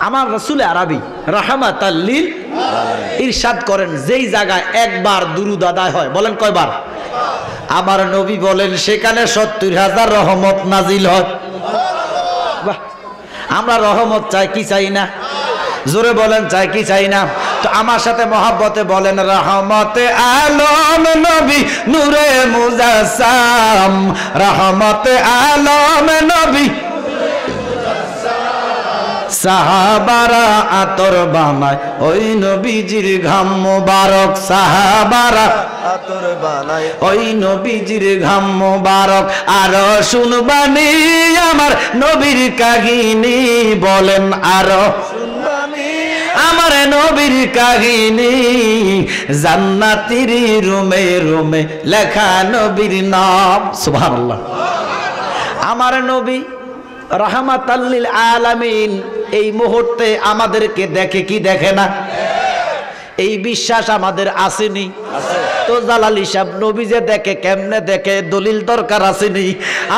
আমার রাসূল আরবি রাহমাতাল লিল ইরশাদ করেন, যেই জায়গায় একবার দুরূদ আদায় হয়, বলেন কয়বার? আমার নবী বলেন সেখানে ৭০,০০০ রহমত নাজিল হয়। বাহ, আমরা রহমত চাই কি চাই না? জোরে বলেন চাই কি চাই না? তো আমার সাথে মহব্বতে বলেন রহমতে আলম নবী নূরে মুজাসসাম, রহমতে আলম নবী সাহাবারা আতর বানায় ওই নবীজির ঘাম মোবারক, সাহাবারা আতর বানায় ওই নবীজির ঘাম মোবারক। আর শুনবানি আমার নবীর কাহিনী, বলেন আরো শুনবানি আমার নবীর কাহিনী, জান্নাতের রুমে রুমে লেখা নবীর নাম, সুবহানাল্লাহ। আমার নবী রাহমাতাল লিল আলামিন এই মুহূর্তে আমাদেরকে দেখে কি দেখে না? এই বিশ্বাস আমাদের আসেনি? তো জালালি সাহেব নবী যে দেখে কেমনে দেখে, দলিল দরকার আসেনি?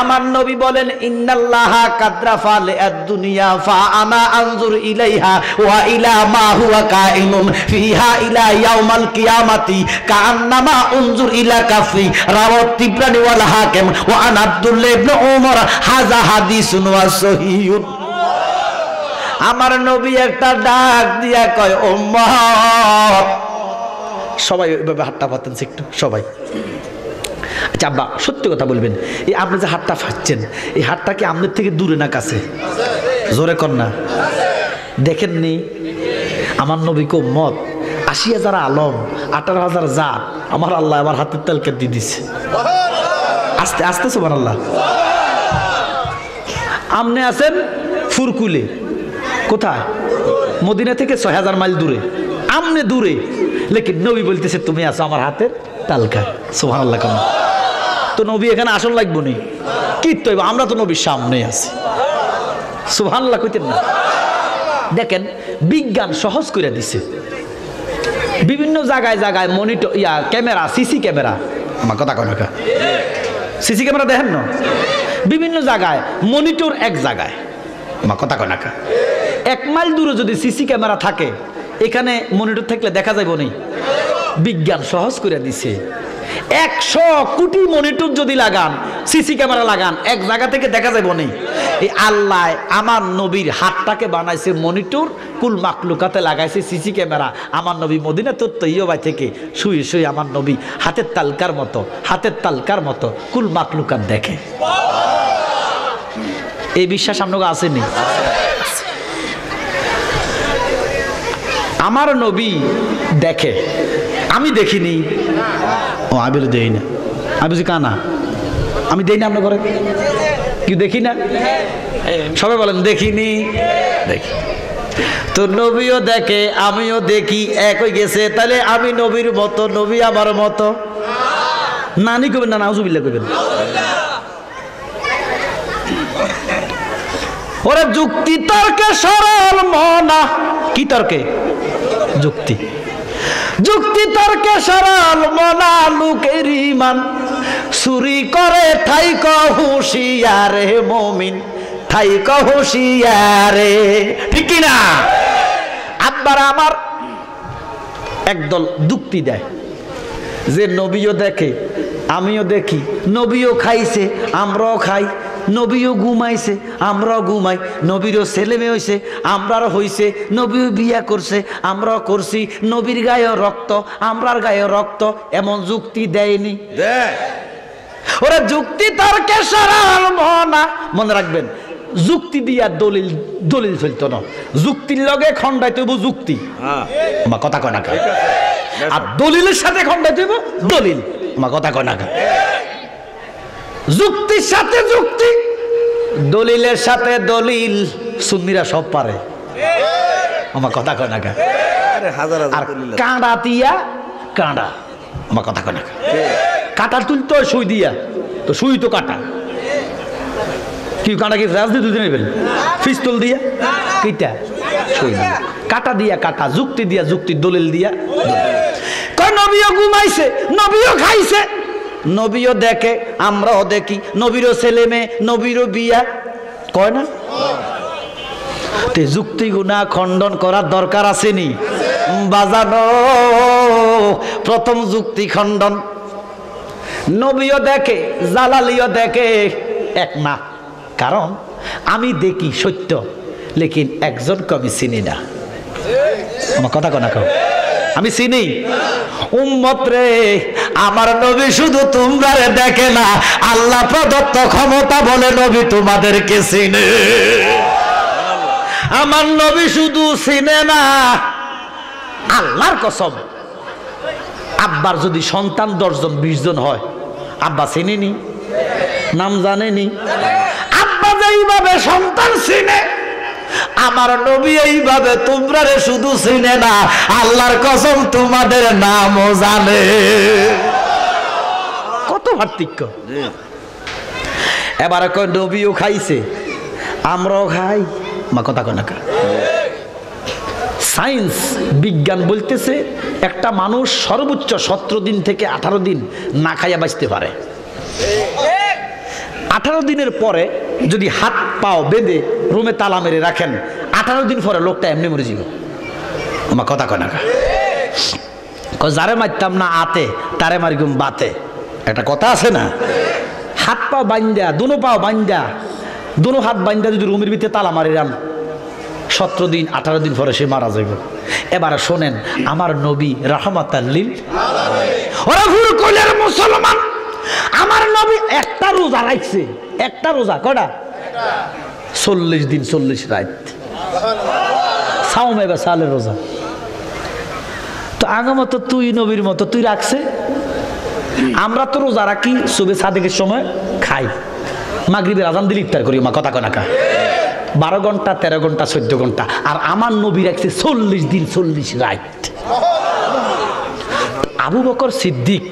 আমার নবী বলেন ইন্নাল্লাহা কাদরাফা লিদ-দুনিয়া ফা আনা আনজুর ইলাইহা ওয়া ইলা মা হুয়া কাইনুন ফিহা ইলা ইয়াউমাল কিয়ামাতি কাআন্নামা উনজুর ইলা কাফি, রাওয়াত তিবরানি ওয়াল হাকিম ওয়া আন আব্দুল্লাহ ইবনে উমর, হাযা হাদিসুন ওয়া সহিহুন। আমার নবী একটা ডাক দিয়া কয় উম্মত, সবাই ওইভাবে হাতটা পাতেন একটু সবাই। আচ্ছা আব্বা সত্যি কথা বলবেন, এই আপনি যে হাতটা ফাচ্ছেন এই হাতটা কি আপনার থেকে দূরে না কাছে? জোরে কর না। দেখেননি আমার নবীকে উম্মত ৮০,০০০ আলম ১৮,০০০ জাত আমার আল্লাহ আমার হাতের তালকে দিয়ে দিছে। আস্তে আস্তে সুবহানাল্লাহ। আপনি আছেন ফুরকুলে, কোথায়? মদিনা থেকে ৬০০০ মাইল দূরে, আমনে দূরে, লেকিন নবী বলতেছে তুমি আছো আমার হাতের তালকা, সুবহানাল্লাহ। কেন তো নবী এখানে আসল লাগবো নি কি? তো আমরা তো নবীর সামনে আছি, সুবহানাল্লাহ কইতেন না? দেখেন বিজ্ঞান সহজ করে দিছে, বিভিন্ন জায়গায় জায়গায় মনিটর ক্যামেরা, সিসি ক্যামেরা, আমার কথা কয় না, সিসি ক্যামেরা দেখেন না? বিভিন্ন জায়গায় মনিটর এক জায়গায়, আমার কথা কয় না? ১ মাইল দূরে যদি সিসি ক্যামেরা থাকে, এখানে মনিটর থাকলে দেখা যাইব নি? বিজ্ঞান সহজ করে দিছে। ১০০ কোটি মনিটর যদি লাগান, সিসি ক্যামেরা লাগান, এক জায়গা থেকে দেখা যাইব নি? এই আল্লাহ আমার নবীর হাতটাকে বানাইছে মনিটর, কুল মাকলুকাতে লাগাইছে সিসি ক্যামেরা। আমার নবী মদিনা তৈয়বা থেকে শুয়ে শুয়ে আমার নবী হাতের তালকার মতো কুল মাকলুকাত দেখে। এই বিশ্বাস আপনাকে আসেনি? আমার নবী দেখে, আমি দেখিনি। ও আমি দেই না, আমি বুঝি কানা, আমি দেই না আপনার ঘরে কি দেখি না? সবাই বলেন দেখিনি। দেখি তো নবীও দেখে আমিও দেখি, এক হয়ে গেছে। তাহলে আমি নবীর মতো, নবী আমার মতো। নানি কবেন না, নাউজুবিল্লাহ কবেন। ওরে যুক্তি তর্কে সরল মনা, কি তর্কে? যুক্তি তর্কে সরল মনা, লোকের ঈমান চুরি করে থাইক হুঁশিয়ারে মুমিন, থাইক হুঁশিয়ারে, ঠিক কি না? আব্বারা আমার একদল যুক্তি দেয় যে নবীও দেখে আমিও দেখি, নবীও খাইছে আমরাও খাই, নবীও ঘুমাইছে আমরাও ঘুমাই, নবীরও ছেলে মেয়ে হয়েছে আমরাও হয়েছে, নবীও বিয়া করছে আমরাও করছি, নবীর গায়েও রক্ত আমরার গায়েও রক্ত, এমন যুক্তি দেয়নি? ওরা যুক্তি তর্কে সরল মনা। মনে রাখবেন যুক্তি দিয়া দলিল চলতো না, যুক্তির লগে খন্ডাইতে হইব যুক্তি, আমার কথা কয় না? আর দলিলের সাথে খন্ডাইতে হইব দলিল, আমার কথা কয় না? যুক্তির সাথে যুক্তি, দলিলের সাথে দলিল, সুন্নিরা সব পারে, আমার কথা কয় না? আর কাঁড়া দিয়া কাঁড়া, আমার কথা কয় না? কাঁটা তুলতে হয় সুই দিয়া, তো সুই তো কাটা, কি কাঁটা কি রাজনীতি নেবেন? পিস্তল দিয়া কিটা সুই দিয়া, কাটা দিয়া কাটা, যুক্তি দিয়া যুক্তি, দলিল দিয়া। নবীও ঘুমাইছে নবীও খাইছে, নবীও দেখে, আমরাও দেখি, নবীরও ছেলে মেয়ে, নবীরও বিয়া, কয় না? তে যুক্তি গুণা খণ্ডন করার দরকার আসেনি বাজানো। প্রথম যুক্তি খণ্ডন, নবীও দেখে, জালালিও দেখে, এক না। কারণ আমি দেখি সত্য, লেকিন একজনকে আমি চিনি না। আমার কথা কনা কও, আমি চিনি। উম্মত রে, আমার নবী শুধু তোমরা দেখে না, আল্লাহ প্রদত্ত ক্ষমতা বলে নবী তোমাদেরকে চিনে। আমার নবী শুধু চিনে না, আল্লাহর কসম, আব্বার যদি সন্তান 10 জন 20 জন হয়, আব্বা চিনেনি, নাম জানেনি। আব্বা যেইভাবে সন্তান চিনে, আমার নবী এইভাবে তোমরা শুধু চিনে না, আল্লাহর কসম তোমাদের নামও জানে। কত পার্থক্য! এবারে কয় নবীও খাইছে, আমরাও খাই। মা কথা কয় না? সায়েন্স বিজ্ঞান বলতেছে একটা মানুষ সর্বোচ্চ 17 দিন থেকে 18 দিন না খাইয়া বাঁচতে পারে। 18 দিনের পরে যদি হাত পাও বেঁধে রুমে তালা মেরে রাখেন, 18 দিন পরে লোকটা এমনি মরে যাবে। আমার কথা কয় না? যারে মারতাম না আতে, তারে মারিগুম বাতে, একটা কথা আছে না? হাত পা বান্ধা, দুনো পাও বান্ধা, দুনো হাত বান্ধা যদি রুমের ভিতরে তালা মারি রান, 17 দিন 18 দিন পরে সে মারা যাবে। এবার শোনেন, আমার নবী রাহমাতাল লিল ওরা ভুল কইলের মুসলমান, আমার নবী একটা রোজা রাখছে। একটা রোজা কয়টা? 40 দিন 40 রাত। সাওমে বা সালের রোজা। তো আগের মতো তুই নবীর মতো তুই রাখছে। আমরা তো রোজা রাখি, সুবে সাদেকের সময় খাই, মাগরিবের আজান দিলে ইফতার করি। মা কথা কয় না? 12 ঘন্টা 13 ঘন্টা 14 ঘন্টা। আর আমার নবী রাখছে 40 দিন 40 রাত। আবু বকর সিদ্দিক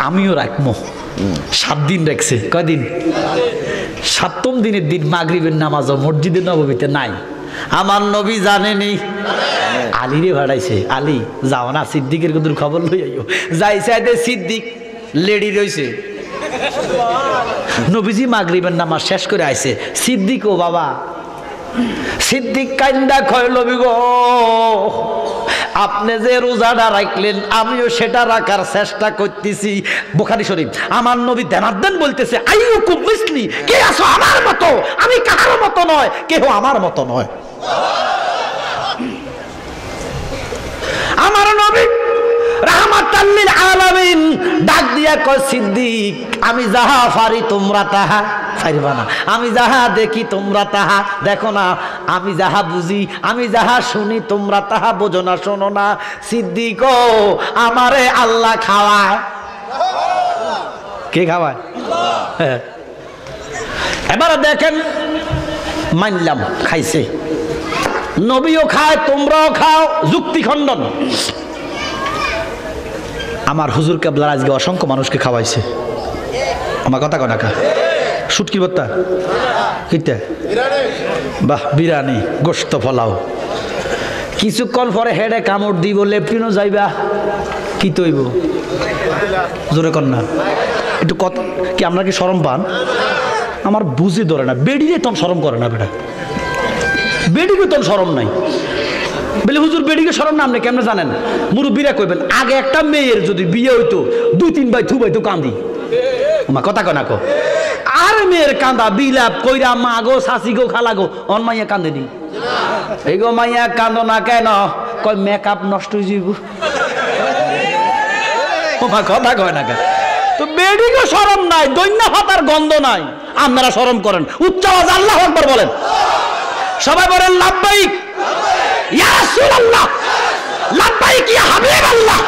আমিও রাখবো, 7 দিন রাখছে। কয়দিন? 7ম দিনের দিন মাগরিবের নামাজও মসজিদে নববীতে নাই। আমার নবী জানেনি, আলীরে ভাড়াইছে। আলী যাও না, সিদ্দিকের কিন্তু খবর লই আইও। যাইছে সিদ্দিক লেডি রইছে। নবীজি মাগরিবের নামাজ শেষ করে আইছে। সিদ্দিক, ও বাবা, সিদ্দিক কান্দা কয়, নবী গো, আপনি যে রোজাটা রাখলেন আমিও সেটা রাখার চেষ্টা করতেছি। বুখারী শরীফ। আমার নবী দেনাদ্দেন বলতেছে, আইয়ুকুম মিসলি, কে আছো আমার মতো? আমি কারো মতো নয়, কেহ আমার মতো নয়। আমার নবী রাহমাতাল লিল আলামিন ডাক দিয়া কয়, সিদ্দিক, আমি যাহা পারি তোমরা তাহা পারবা না, আমি যাহা দেখি তোমরা তাহা দেখো না, আমি যাহা বুঝি, আমি যাহা শুনি তোমরা তাহা বোঝো না, শোনো না। সিদ্দিক, আমারে আল্লাহ খাওয়ায়। কে খাওয়ায়? এবারে দেখেন, মানলাম খাইছে, নবীও খায়, তোমরাও খাও, যুক্তি খণ্ডন। আমার হুজুর কেবলার আজকে অসংখ্য মানুষকে খাওয়াইছে। আমার কথা কয় না? শুটকি ভর্তা, কিটা, বাহ, বিরিয়ানি, গোশত পোলাও। কিছুক্ষণ পরে হেডে কামড় দিব, লেপটিনও যাইবা, কি তৈব? জোরে কর না একটু। কত কি আমরা কি শরম পান? আমার বুঝি ধরে না, বেডিরে তখন শরম করে না। বেটা বেডিকে তখন শরম নাই বলে, হুজুর বেডিকে শরম না আপনি কেমনে জানেন? মুরব্বীরা কইবেন, আগে একটা মেয়ের যদি বিয়ে হইতো 2-3 ভাই থু ভাই তো কান্দি। আমার কথা কয় না? আর মেয়ের কান্দা বিলাপ কইরা, মা গো, শাশি গো, খালা গো, অন মাইয়া কান্দেনি। এই গো মাইয়া কান্দো না কেন? কয় মেকআপ নষ্ট হয়ে যাইব। কথা কয় না? তো বেডিকে শরম নাই, দৈন্য হাতার গন্ধ নাই, আপনারা শরম করেন। উচ্চ আওয়াজ আল্লাহু আকবার বলেন। সবাই বলেন লাব্বাইক ইয়া রাসূলুল্লাহ, লাব্বাইক ইয়া হাবিবাল্লাহ।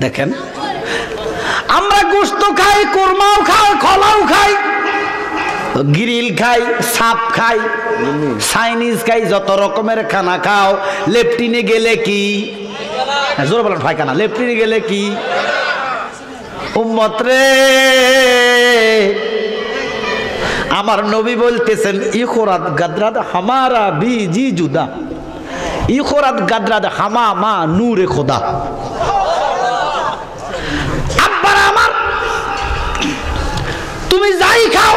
দেখেন, আমরা গোশত খাই, কোরমাও খাই, খলাও খাই, গ্রিল খাই, সাপ খাই, চাইনিজ খাই, যত রকমের খানা খাও। লেফটিনে গেলে কি? জোরে বলেন পায়খানা। লেফটিনে গেলে কি? উম্মত রে, আমার নবী বলতেছেন, ইখরাত গাদরাদ হামারা বিজি জুদা, ইখরাত গাদরাদ হামা মা নূরে খোদা। পানি খাও,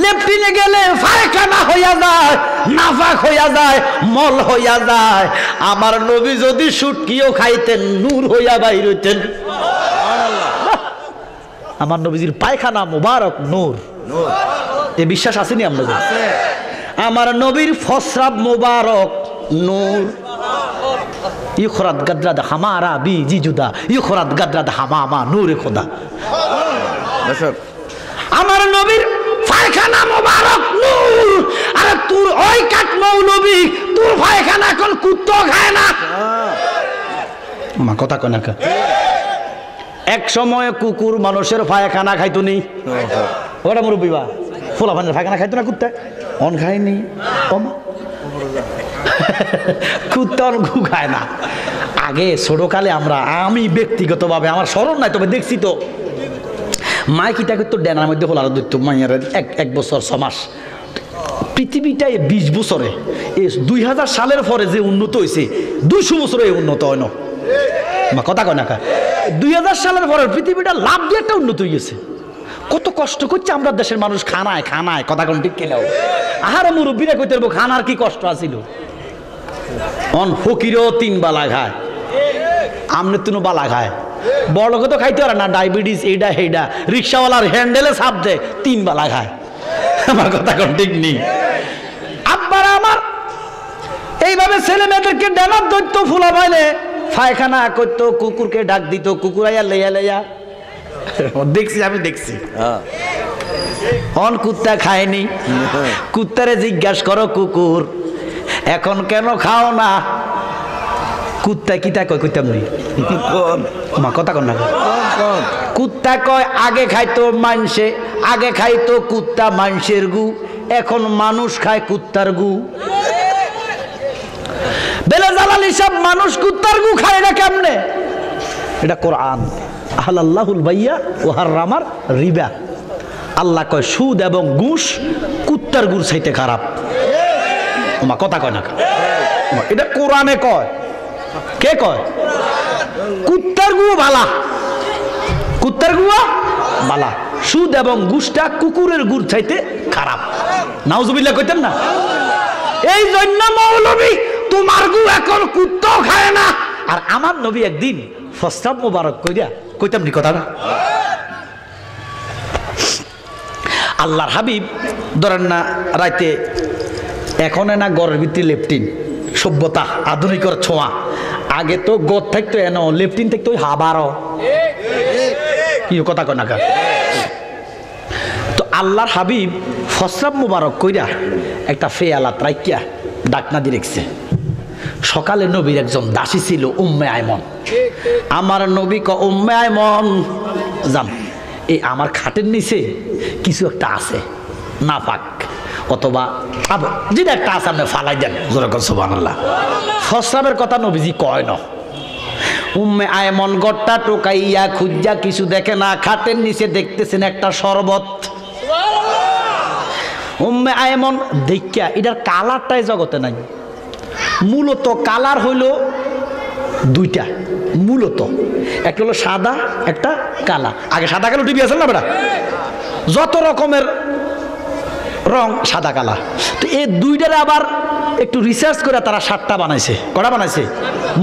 লেফটিনে গেলে পায়খানা হইয়া যায়, নাফাক হইয়া যায়, মল হইয়া যায়। আমার নবী যদি শুটকিও খাইতেন নূর হইয়া বাইর হইতেন। আমার নবীজির পায়খানা মুবারক নূর। এ বিশ্বাস আসেনি আপনাদের? আমার নবীর ফসরাব মুবারক নূর। ইখরাত গাদরাদ হামারা বি জিজুদা, ইখরাত গাদরাদ হামামা নূরে খোদা। আমার নবীর পায়খানা মুবারক নূর। আরে তোর ওই কাটমাও নবী, তোর পায়খানা কোন কুত্তো খায় না। মা কথা কয় না কা? এক সময় কুকুর মানুষের পায়খানা খাইতো নি? ওটা মুরব্বী বা ফোলা পানের পায়খানা খাইতো না কুত্তা? অন খায়নি, কুত্তা অন গু খায় না। আগে ছোটকালে আমি ব্যক্তিগতভাবে আমার স্মরণ নাই, তবে দেখছি তো মাই কিতা করতো ডেনার মধ্যে হোলার দিত মাইয়ার এক বছর 6 মাস। পৃথিবীটাই 20 বছরে 2000 সালের পরে যে উন্নত হয়েছে 200 বছরে উন্নত হয় না। কথা কয় না কা? 2000 সালের পরে পৃথিবীটা লাভ দিয়ে একটা উন্নত হয়ে গেছে। কত কষ্ট করছে আমরা দেশের মানুষ খানায় কথা কোন ঠিক কেনাও। আহার মুরব্বীরা কইতে পারবো খানার কি কষ্ট আছিল। অন ফকিরও 3 বেলা খায়, আমনে তুনো বালা খায়। বড় লোক তো খাইতে পারে না, ডায়াবেটিস এইটা সেইটা, রিক্সাওয়ালার হ্যান্ডেলে চাপ দেয়, 3 বেলা খায়। আমার কথা কোন ঠিক নেই। আব্বার আমার এইভাবে ছেলে মেয়েদেরকে ডেনার দৈত্য ফুলা পাইলে পায়খানা করতো, কুকুরকে ডাক দিত, কুকুর আইয়া লেয়া দেখছি, আমি দেখছি। অন কুত্তা খায়নি। কুত্তারে জিজ্ঞাসা করো, কুকুর এখন কেন খাও না? কুত্তা কিতা কয় কইতাম নি মা কথা কন না। কুত্তা কয় আগে খাইতো মাংসে, আগে খাইতো কুত্তা মাংসের গু, এখন মানুষ খায় কুত্তার গু। বেলা জালালি সব মানুষ কুত্তার গু খায় না কেমনে? এটা কোরআন। আহলাল্লাহুল বাইয়া ওয়া হারামার রিবা। আল্লাহ কয় সুদ এবং ঘুষ কুত্তার গুড় চাইতে খারাপ। মা কথা কয় না, এটা কোরআনে কয়। কে কয়? কুত্তার গু বালা, কুত্তার গু বালা, সুদ এবং ঘুষটা কুকুরের গুড় চাইতে খারাপ। নাউজুবিল্লাহ কইতেন না? এই জন্য মৌলবী তোমার গু এখন কুত্তাও খায় না। আর আমার নবী একদিন ফসরাব মুবারক কইরা কইতাম নি কথাটা? আল্লাহর হাবিব ধরেন না রাইতে, এখন না গড়ের ভিতরে লেফটিন, সভ্যতা আধুনিকর ছোঁয়া। আগে তো গড় থাকতো এন, লেফটিন থাকতো হাবারও। কি কথা কয় না? তো আল্লাহর হাবিব ফসরাব মুবারক কইরা একটা ফেয়ালাত রাইকিয়া ডাকনা দিয়ে রেখছে। সকালে নবীর একজন দাসী ছিল উম্মে আয়মন। আমার নবী ক উম্মে আয়মন যান, এই আমার খাটের নিচে কিছু একটা আছে, নাপাক অথবা যেটা একটা আছে আপনি ফালাই দেন। সুবহানাল্লাহ। ফসরাবের কথা নবীজি কয় না। উম্মে আয়মন গড়টা টোকাইয়া খুঁজা কিছু দেখে না, খাটের নিচে দেখতেছেন একটা শরবত। উম্মে আয়মন দেখিয়া এটার কালারটাই জগতে নাই। মূলত কালার হইল দুইটা, মূলত একটা হলো সাদা, একটা কালা। আগে সাদা কালো টিভি আছে না বেটা, যত রকমের রং সাদা কালা। তো এই দুইটারে আবার একটু রিসার্চ করে তারা 7টা বানাইছে। কটা বানাইছে?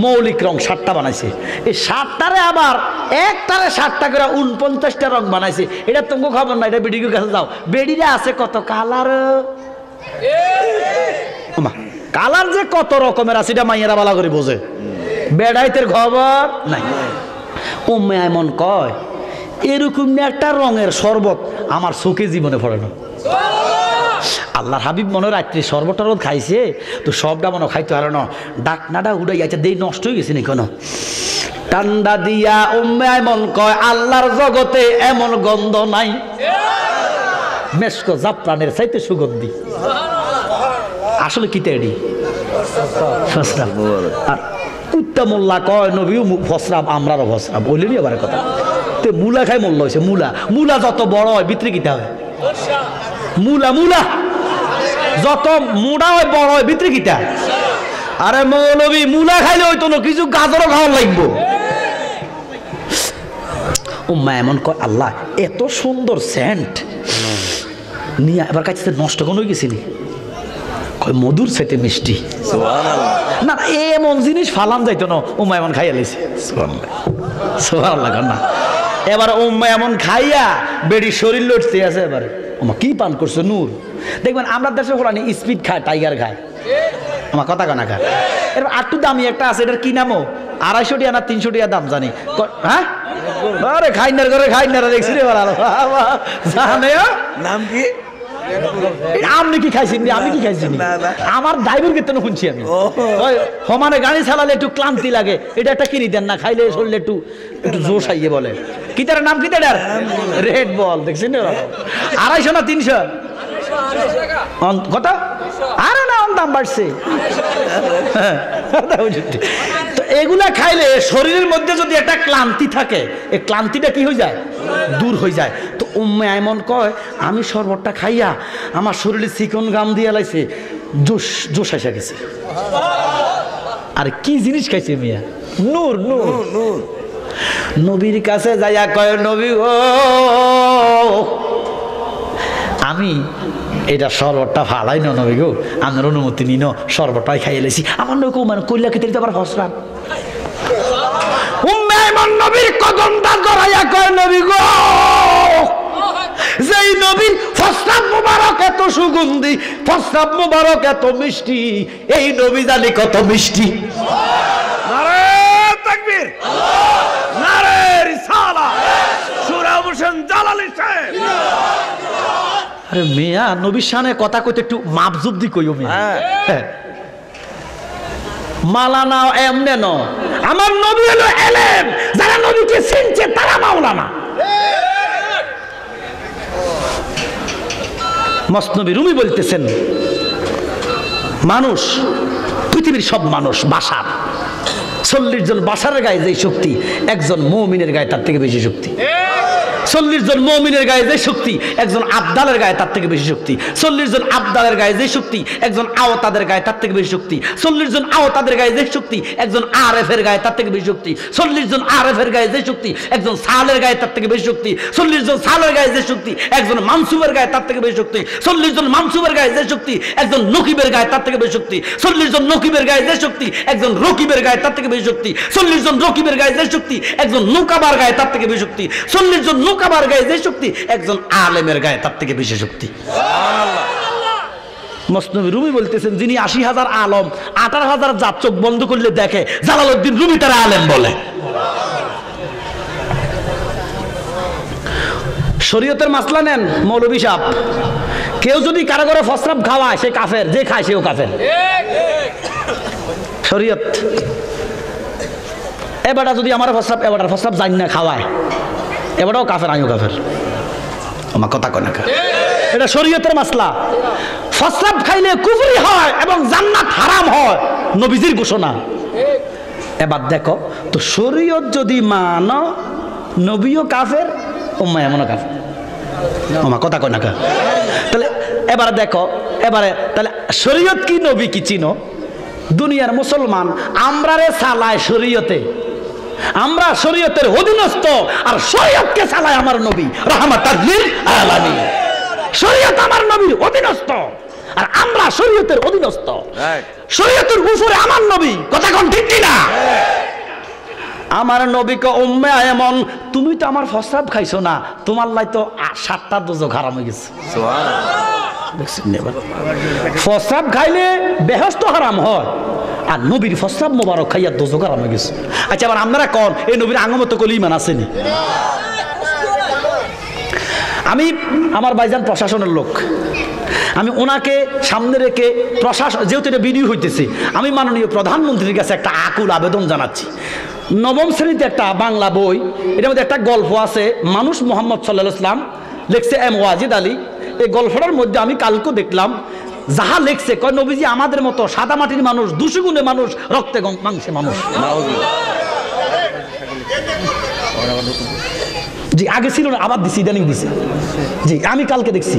মৌলিক রং 7টা বানাইছে। এই 7টারে আবার একটারে 7টা করে 49টা রং বানাইছে। এটা তোমাকে খবর না, এটা বেডির কাছে যাও, বেডিরা আছে কত কালার। কালার যে কত রকমের আছে এটা মাইয়েরা বালা করে বোঝে, বেড়াইতের খবর নাই। উম্মে আয়মন কয় এরকম একটা রঙের শরবত আমার চোখে জীবনে পড়ে না। আল্লাহর হাবিব মনে রাত্রি শরবত টরবত খাইছে, তো সবটা মনে খাইতে পারে না, ডাকনাটা উড়ে যাচ্ছে, দেই নষ্ট হয়ে গেছে নি কেন ঠান্ডা দিয়া। উম্মে আয়মন কয় আল্লাহর জগতে এমন গন্ধ নাই, মেশকো জাফরানের চাইতে সুগন্ধি। আসলে কি তেড়ি ফসরাব। আর কুত্তা মোল্লা কয় নবীও ফসরাব, আমরারও ফসরাব। বললেনি আবার কথা, তে মূলা খাই মোল্লা হয়েছে। মূলা মূলা যত বড় হয় ভিতরে কিতা হয়? মূলা মূলা যত মোড়া হয় বড় হয় ভিতরে কিতা? আরে মৌলবী মূলা খাইলে হইতো না, কিছু গাজরও খাওয়া লাগবো। উম্মা এমন কয় আল্লাহ এত সুন্দর সেন্ট, নিয়ে এবার কাছে নষ্ট কোন হয়ে গেছিলি কয় মধুর সাথে মিষ্টি না এমন জিনিস ফালাম যাইতো না উম্মা এমন খাইয়া লেছে সুবহানাল্লাহ না এবার উম্মা এমন খাইয়া বেড়ি শরীর লড়তে আছে এবারে উম্মা কি পান করছে নূর দেখবেন আমরা দেশে হলানি স্পিড খায় টাইগার খায় আমার কথা কানা খায় এবার আটটু দামি একটা আছে এটার কি নামও 250 টাকা না 300 টাকা দাম জানি হ্যাঁ আরে খাইনার করে খাইনারা দেখছি রে ভালো জানে নাম কি আপনি কি খাইছেন আমি কি খাইছি আমার ড্রাইভার কীর্তন শুনছি আমি সমানে গাড়ি চালালে একটু ক্লান্তি লাগে এটা একটা কিনি দেন না খাইলে শরীরে একটু একটু জোশ আইয়ে বলে কি তার নাম কি তার রেড বল দেখছেন 250 না 300 কত আরে না দাম বাড়ছে তো এগুলা খাইলে শরীরের মধ্যে যদি একটা ক্লান্তি থাকে এই ক্লান্তিটা কি হয়ে যায় দূর হয়ে যায় তো উম্মে এমন কয় আমি শরবতটা খাইয়া আমার শরীরে চিকন গাম দিয়ে লাইছে জোশ জোশ এসে গেছে আর কি জিনিস খাইছে মিয়া নূর নূর নূর নবীর কাছে যাইয়া কয় নবী গো আমি এটা শরবতটা ফালাই না নবী গো আমার অনুমতি নিন শরবতটাই খাইয়ে লেছি আমার নৌকো মানে কইলা খেতে আবার ফসলাম নবীর কদমটা জড়াইয়া কয় নবী গো যেই নবীর প্রস্রাব মুবারক এত সুগন্ধি প্রস্রাব মুবারক এত মিষ্টি এই নবী জানি কত মিষ্টি নারে তাকবীর নারে রিসালাত সূরা হোসেন জালালী সাহেব আরে মিয়া নবীর শানে কথা কইতে একটু মাপজুব দি কইও মিয়া মালানা এমনে ন আমার নবী হলো এলেম যারা নবীকে চিনছে তারা মাওলানা মসনবী রুমি বলতেছেন মানুষ পৃথিবীর সব মানুষ বাশার 40 জন বাশারের গায়ে যে শক্তি একজন মুমিনের গায়ে তার থেকে বেশি শক্তি 40 জন মুমিনের গায়ে যে শক্তি একজন আবদালের গায়ে তার থেকে বেশি শক্তি 40 জন আবদালের গায়ে যে শক্তি একজন আওতাদের গায়ে তার থেকে বেশি শক্তি 40 জন আওতাদের গায়ে যে শক্তি একজন আরেফের গায়ে তার থেকে বেশি শক্তি 40 জন আরেফের গায়ে যে শক্তি একজন সালের গায়ে তার থেকে বেশি শক্তি 40 জন সালের গায়ে যে শক্তি একজন মানসুবের গায়ে তার থেকে বেশি শক্তি 40 জন মানসুবের গায়ে যে শক্তি একজন নকিবের গায়ে তার থেকে বেশি শক্তি 40 জন নকিবের গায়ে যে শক্তি একজন রকিবের গায়ে তার থেকে বেশি শক্তি 40 জন রকিবের গায়ে যে শক্তি একজন নৌকাবার গায়ে তার থেকে বেশি শক্তি 40 জন নৌকাবার গায়ে যে শক্তি একজন আলেমের গায়ে তার থেকে বেশি শক্তি মসনবী রুমি বলতেছেন যিনি 80,000 আলম 18,000 জাত চোখ বন্ধ করলে দেখে জালালউদ্দিন রুমি তারা আলেম বলে শরীয়তের মাসলা নেন মৌলভী সাহেব কেউ যদি কারো ঘরে প্রস্রাব খাওয়ায় সে কাফের যে খায় সেও কাফের শরীয়ত এবারটা যদি আমার প্রস্রাব জানি না খাওয়ায় এবারও কাফের আমিও কাফের আমার কথা কয় না এটা শরীয়তের মাসলা প্রস্রাব খাইলে কুফরি হয় এবং জান্নাত হারাম হয় নবীজির ঘোষণা এবার দেখো তো শরীয়ত যদি মানো নবীও কাফের উম্মা এমনও কাফের আমার কথা কয় না তাহলে এবারে দেখো এবারে তাহলে শরীয়ত কি নবী কি চিনো দুনিয়ার মুসলমান আমরা রে চালায় শরীয়তে আমরা শরীয়তের অধীনস্থ আর শরীয়তকে চালায় আমার নবী রাহমাতাল লিল আলামিন শরীয়ত আমার নবীর অধীনস্থ আর আমরা শরীয়তের অধীনস্থ শরীয়তের উপরে আমার নবী কথা কোন ঠিক না আমার নবীকে উম্মে এমন তুমি তো আমার প্রস্রাব খাইছো না তোমার লাই তো 7টা দোজখ হারাম হয়ে গেছে প্রস্রাব খাইলে বেহেশত হারাম হয় আর নবীর প্রস্রাব মোবারক খাইয়া দোজখ হারাম হয়ে গেছে আচ্ছা আবার আপনারা কোন এই নবীর আঙ্গমত কলি ইমান আসেনি আমি আমার ভাইজান প্রশাসনের লোক আমি ওনাকে সামনে রেখে প্রশাসন যেহেতু এটা ভিডিও হইতেছে আমি মাননীয় প্রধানমন্ত্রীর কাছে একটা আকুল আবেদন জানাচ্ছি নবম শ্রেণীতে একটা বাংলা বই এটার মধ্যে একটা গল্প আছে মানুষ মোহাম্মদ সাল্লাল্লাহু আলাইহি ওয়াসাল্লাম লিখছে এম ওয়াজিদ আলী এই গল্পটার মধ্যে আমি কালকে দেখলাম যাহা লিখছে কয় নবীজি আমাদের মতো সাদা মাটির মানুষ 200 গুণে মানুষ রক্তে মাংসে মানুষ জি আগে ছিল না আবার দিছি ইদানিং দিছি জি আমি কালকে দেখছি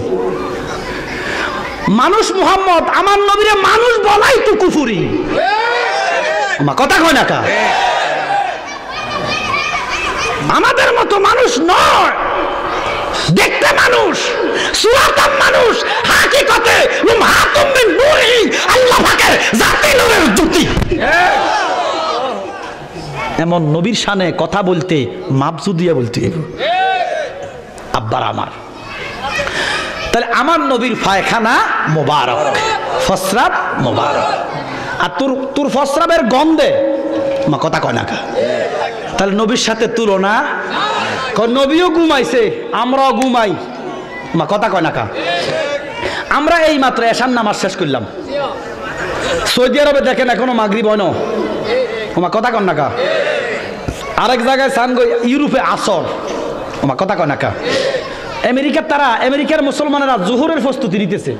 মানুষ মুহাম্মদ আমার নবীরে মানুষ বলাই তো কুফরি আমার কথা কয় না কা আমাদের মতো মানুষ নয় দেখতে মানুষ, সুরাতাম মানুষ, হাকিকতে লুমহাতুম মিন নূরিহি, আল্লাহ পাকের জাতি নূরের জ্যোতি। এমন নবীর শানে কথা বলতে মাপজু দিয়ে বলতে আব্বার আমার। তাহলে আমার নবীর পায়খানা মোবারক, ফসরাব মোবারক, আর তোর ফসরাবের গন্ধে মা কথা কয় না কা। তাহলে নবীর সাথে তুলনা, নবীও ঘুমাইছে আমরাও ঘুমাই, মা কথা কয় না কা। আমরা এই মাত্র এশার নামাজ শেষ করলাম, সৌদি আরবে দেখেন এখনো মাগরিব হয় না, মা কথা কয় না কা। আরেক জায়গায় সান গই ইউরোপে আসর, মা কথা কয় না কা। আমেরিকার তারা, আমেরিকার মুসলমানেরা জোহরের প্রস্তুতি নিতেছে,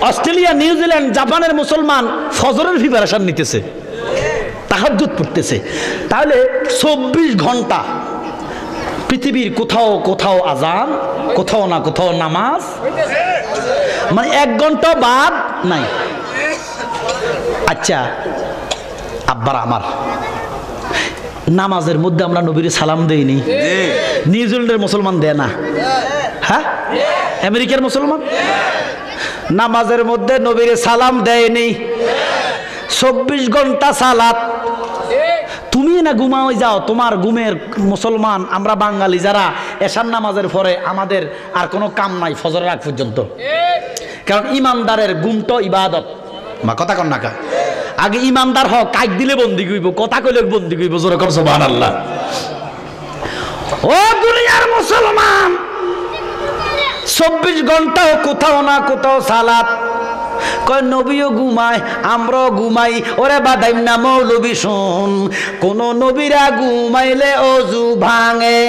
অস্ট্রেলিয়া, নিউজিল্যান্ড, জাপানের মুসলমান ফজরের প্রিপারেশন নিতেছে, তাহাজ্জুদ পড়তেছে। তাহলে 24 ঘন্টা পৃথিবীর কোথাও কোথাও আজান, কোথাও না কোথাও নামাজ, মানে 1 ঘন্টা বাদ নাই। আচ্ছা আব্বার আমার, নামাজের মধ্যে আমরা নবীর সালাম দেইনি, নিউজিল্যান্ডের মুসলমান দেয় না, হ্যাঁ আমেরিকার মুসলমান নামাজের মধ্যে নবীর সালাম দেয়নি। 24 ঘন্টা সালাত, তুমি না ঘুমাও যাও, তোমার ঘুমের মুসলমান আমরা বাঙালি যারা এশার নামাজের পরে আমাদের আর কোনো কাম নাই ফজরের আগ পর্যন্ত, কারণ ইমানদারের ঘুমটা ইবাদত। মা কথা কন না কা, আগে ইমানদার হক, কাজ দিলে বন্দি কইব, কথা কইলে বন্দি কইব, জোরে কর সুবহানাল্লাহ। ও দুনিয়ার মুসলমান, 24 ঘন্টাও কোথাও না কোথাও সালাত। কয় নবীও ঘুমায় আমরাও ঘুমাই, ওরে বাদাইম না মৌলবি শুন, কোন নবীরা ঘুমাইলে অজু ভাঙে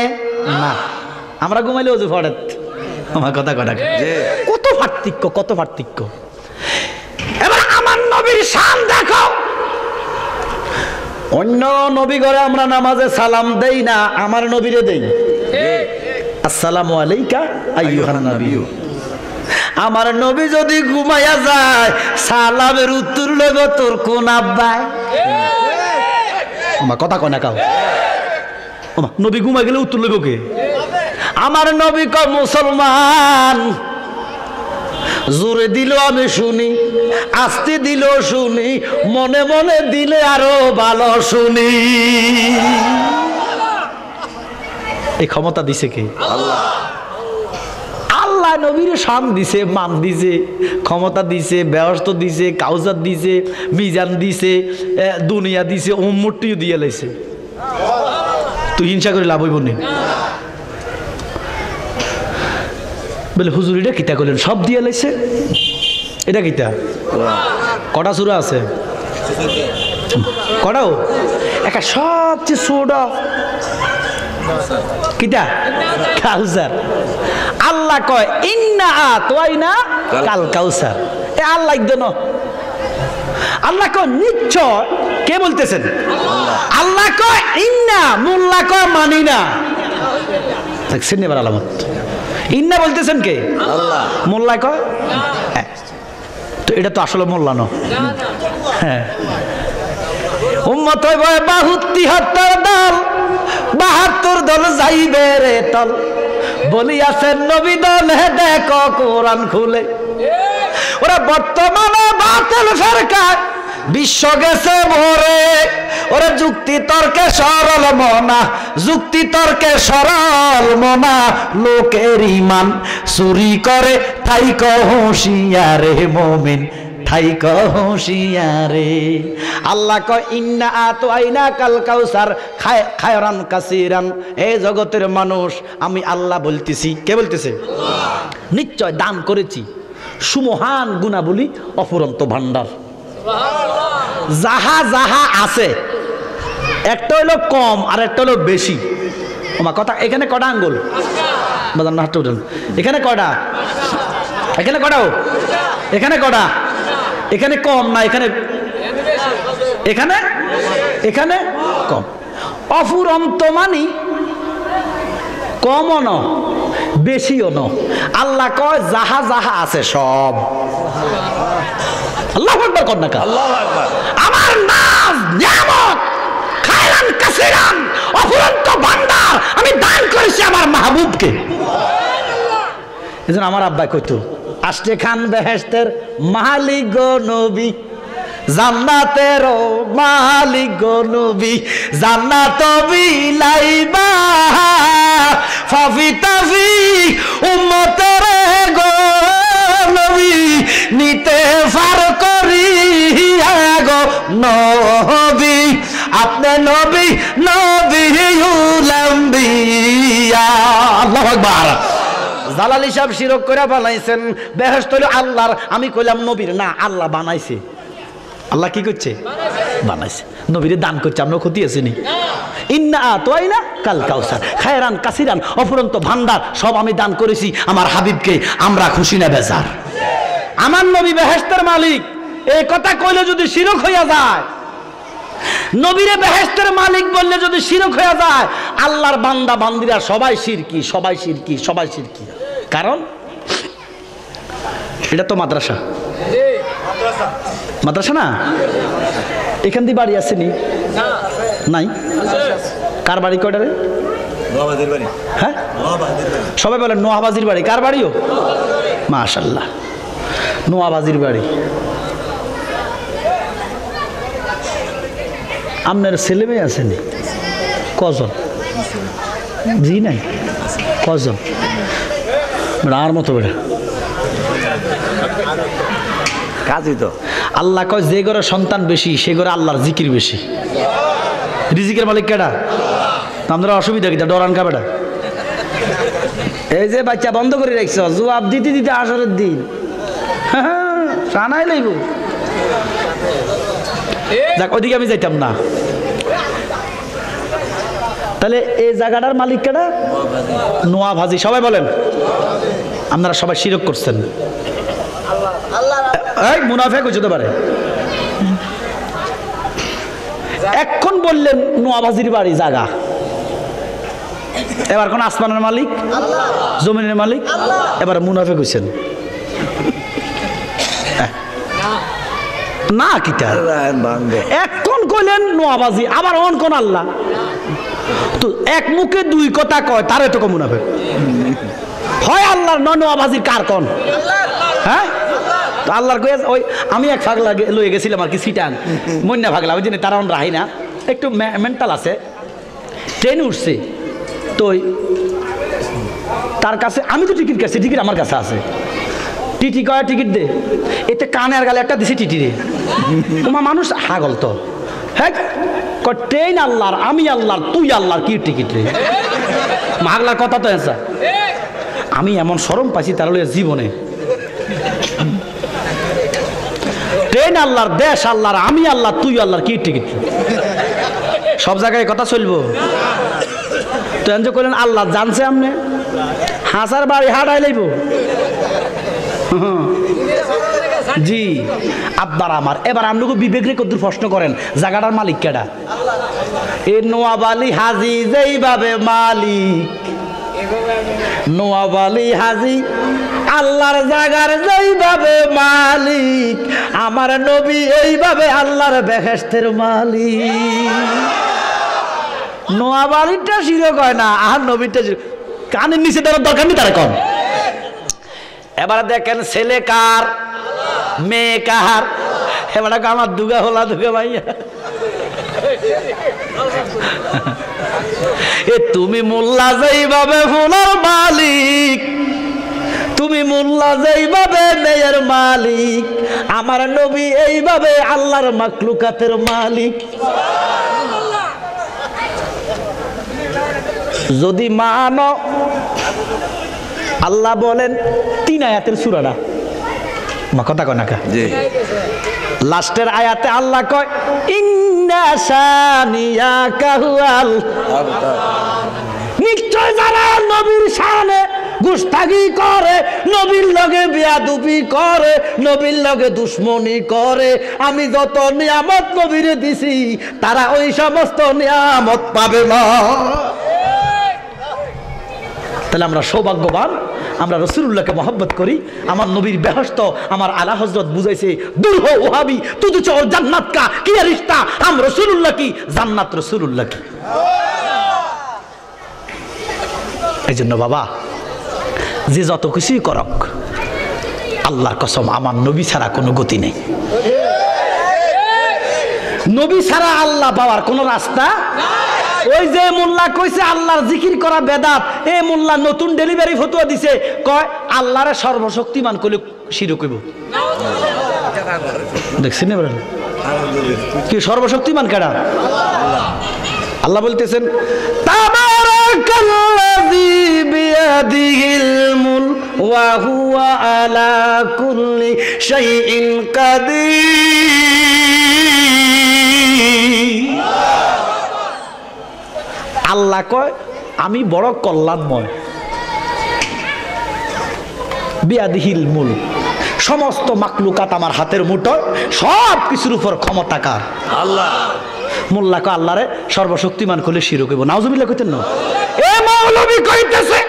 না, আমরা ঘুমাইলে অজু পড়ে। আমার কথা কথা কত পার্থক্য, কত পার্থক্য। এবার আমার নবীর শান দেখো, অন্য নবী ঘরে আমরা নামাজে সালাম দেই না, আমার নবীরে দেই, আসসালামু আলাইকা আইয়ুহান নবিয়্যু। আমার নবী যদি ঘুমাইয়া যায়, সালামের উত্তর লইব তোর কোন আব্বাই। আমার কথা কয় না কাও, নবী ঘুমাই গেলে উত্তর লইব কে? আমার নবী কয় মুসলমান, জোরে দিল আমি শুনি, আস্তে দিল শুনি, মনে মনে দিলে আরো ভালো শুনি। এই ক্ষমতা দিছে কে? আল্লাহ। আল্লাহ নবীর শান দিছে, মান দিছে, ক্ষমতা দিছে, ব্যবস্থা দিছে, কাউজার দিছে, মিজান দিছে, দুনিয়া দিছে, উম্মতটিও দিয়ে লাইছে। তুই হিংসা করে লাভ হইব না। বলে হুজুর এটা কিতা করলেন, সব দিয়ে লাইছে, এটা কিতা? কটা সূরা আছে? কটাও? একা সবচেয়ে ছোট কিতা? কাউসার। আল্লাহ কয় ইন্না আতাইনা কাল কাউসার, এ আল্লাহ দেন। আল্লাহ কয় নিশ্চয়, কে বলতেছেন? আল্লাহ কয় ইন্না, মোল্লা কয় মানি না। দেখছেন এবার আলামত, ইন্না বলতেছেন কে? আল্লাহ। মোল্লা কয় তো এটা তো আসলে মোল্লা ন। হ্যাঁ, উম্মত হইব 72 দল, 72 দল যাইবে রে তল, বলিয়াছেন নবী দল হে দেখো কোরআন খুলে। ওরা বর্তমানে বাতিল সরকার বিশ্ব গেছে ভরে, ওরা যুক্তি তর্কে সরল মনা, যুক্তি তর্কে সরল মনা, লোকের ইমান চুরি করে থাইক হুঁশিয়ারে মুমিন, থাইক হুঁশিয়ারে। আল্লাহ কয় ইন্না আতাইনা কাল কাউসার খায়রান কাসীরান। এই জগতের মানুষ আমি আল্লাহ বলতেছি, কে বলতেছে? নিশ্চয় দান করেছি সুমহান গুণাবলী, অফুরন্ত ভান্ডার। যাহা যাহা আছে, একটা হলো কম আর একটা হলো বেশি। আমার কথা, এখানে কটা আঙ্গুল? এখানে কটা? এখানে কটা? এখানে কটা? এখানে কম না, এখানে এখানে এখানে কম। অফুরন্ত মানি কমও ন বেশিও ন। আল্লাহ কয় যাহা যাহা আছে সব। আল্লাহু আকবার কর না। আল্লাহু আকবার। আমার নাজ নিয়ামত খায়রাত খায়রান কাসিরান, অফুরন্ত ভান্ডার আমি দান করেছি আমার মাহবুবকে। এজন্য আমার আব্বা কইতো আষ্টে খান বেহেশতের মালিক গো নবী, জান্নাতের মালিক গো নবী, জান্নাত বিলাইবা ফাফি তাফি উম্মতের গো নবী, নিতে ফার করিয়া গো নবী, আপনি নবী নবীউল আম্বিয়া। আল্লাহু আকবার। জালালি সাহেব শিরক করে বানাইছেন বেহেশত হলো আল্লাহর, আমি কইলাম নবীর না, আল্লাহ বানাইছে। আল্লাহ কি করছে? বানাইছে। নবীরে দান করছে, আমরা ক্ষতি আছেনি? ইন্না আতাইনা কাল কাউসার, খায়রান কাসিরান, অফুরন্ত ভান্ডার সব আমি দান করেছি আমার হাবিবকে। আমরা খুশি না বেজার? আমার নবী বেহেশতের মালিক, এই কথা কইলে যদি শিরক হইয়া যায়, নবীরে বেহেশতের মালিক বললে যদি শিরক হইয়া যায়, আল্লাহর বান্দা বান্দিরা সবাই শিরকি, সবাই শিরকি, সবাই শিরকি। কারণ এটা তো মাদ্রাসা, মাদ্রাসা না? এখান দিয়ে বাড়ি আসেনি? নাই। কার বাড়ি কয়টারে? হ্যাঁ, সবাই বলেন নোয়াবাজির বাড়ি। কার বাড়িও? মাশাআল্লাহ, নোয়াবাজির বাড়ি। আপনার ছেলে মেয়ে আসেনি? কজন? জি নাই। কজন? আর মতো বেড়া কাজই তো। আল্লাহ কয় যে ঘরে সন্তান বেশি সে ঘরে আল্লাহর জিকির বেশি। রিজিকের মালিক কেডা? আপনারা অসুবিধা কিটা? ডরান কা বেটা? এই যে বাচ্চা বন্ধ করে রাখছ, জবাব দিতে দিতে আসরের দিন সানাই লইব। যাক, ওইদিকে আমি যাইতাম না। তাহলে এই জায়গাটার মালিক কেডা? নোয়াভাজি। সবাই বলেন। আপনারা সবাই শিরক করছেন। এই মুনাফিক হইতে পারে। এখন বললেন নোয়াভাজির বাড়ি জায়গা, এবার কোন আসমানের মালিক, জমিনের মালিক, এবার মুনাফিক হইছেন না? কিটা এখন কইলেন নোয়াবাজি, আবার অন কোন আল্লাহ। তো এক মুখে দুই কথা কয়, তার এত কম মুনাফিক হয়। আল্লাহর নোয়াবাজির কার কোন? হ্যাঁ, তো আল্লাহর কয়ে ওই আমি এক ফাগলা লয়ে গেছিলাম আর কি, সিটান মন্যা ফাগলা, ওই জন্য তারা রাহি না, একটু মেন্টাল আছে। ট্রেন উঠছে তো তার কাছে, আমি তো টিকিট কাটছি, টিকিট আমার কাছে আছে। টিটি কয় টিকিট দে, এতে কানে আর গালে একটা দিছি টিটি রে। তোমার মানুষ হাগল তো। হ্যাঁ, ট্রেন আল্লাহর, আমি আল্লাহর, তুই আল্লাহর, কি টিকিট রে? মাগলার কথা তো এসা। আমি এমন শরম পাইছি তার জীবনে। ট্রেন আল্লাহর, দেশ আল্লাহর, আমি আল্লাহ, তুই আল্লাহর, কি টিকিট? সব জায়গায় কথা চলবো তো। এনজয় করেন আল্লাহ জানছে আপনি হাজার বাড়ি হাঁটাই লাইব। জি আব্বার আমার। এবার আপনাকে বিবেক রে কত প্রশ্ন করেন, জায়গাটার মালিক কেডা? এ নওয়াব আলী হাজি যেইভাবে মালিক, নওয়াব আলী হাজি আল্লাহর জায়গার যেইভাবে মালিক, আমার নবী এইভাবে আল্লাহর বেহেশতের মালিক। নওয়াব আলীটা শিরক হয় না, আর নবীটা কানের নিচে দেওয়ার দরকার নেই তারা কন। এবার দেখেন ছেলে কার, মেয়ে কার? এবার আমার দুগা হলা দুগা ভাইয়া। এ তুমি মোল্লা যেইভাবে ফুলার মালিক, তুমি মোল্লা যেইভাবে মেয়ের মালিক, আমার নবী এইভাবে আল্লাহর মাখলুকাতের মালিক। যদি মানো, আল্লাহ বলেন 3 আয়াতের সূরাটা, মা কথা কয় না কা? জি। লাস্টের আয়াতে আল্লাহ কয় ইন্না শানিয়াকা হুয়াল আবতার। নিশ্চয় যারা নবীর শানে গুস্তাগি করে, নবীর লগে বেয়াদবি করে, নবীর লগে দুশ্মনী করে, আমি যত নিয়ামত নবীরে দিছি তারা ওই সমস্ত নিয়ামত পাবে না। তাহলে আমরা সৌভাগ্যবান আমরা রাসূলুল্লাহকে মহব্বত করি। আমার নবীর বেহেশত আমার আলা হযরত বুঝাইছে, দূর হো ওহাবি তুদু চোর জান্নাত কা কি রিশতা, হাম রাসূলুল্লাহ কি জান্নাত রাসূলুল্লাহ কি। এইজন্য বাবা যে যত কিছুই করক, আল্লাহর কসম আমার নবী ছাড়া কোনো গতি নেই। নবী ছাড়া আল্লাহ পাওয়ার কোনো রাস্তা নাই। ওই যে মোল্লা কইছে আল্লাহর জিকির করা বেদাত, এই মোল্লা নতুন ডেলিভারি ফতোয়া দিছে, কয় আল্লাহরে সর্বশক্তিমান কইলে শিরক হইব। দেখছেন এবার কি সর্বশক্তিমান কেডা? আল্লাহ বলতেছেন তাবারাকাল্লাযী বিয়াদিহিল মুলক ওয়া হুয়া আলা কুল্লি শাইইন কাদির। আল্লাহ কয় আমি বড় কল্যাণময়, বিয়াদিহিল মুলক সমস্ত মাকলুকাত আমার হাতের মুঠোয়, সব কিছুর উপর ক্ষমতাকার আল্লাহ। মোল্লা কয় আল্লাহরে সর্বশক্তিমান করলে শিরক হইব। নাউজুবিল্লাহ কইতেন না? এ মৌলবী কইতেছে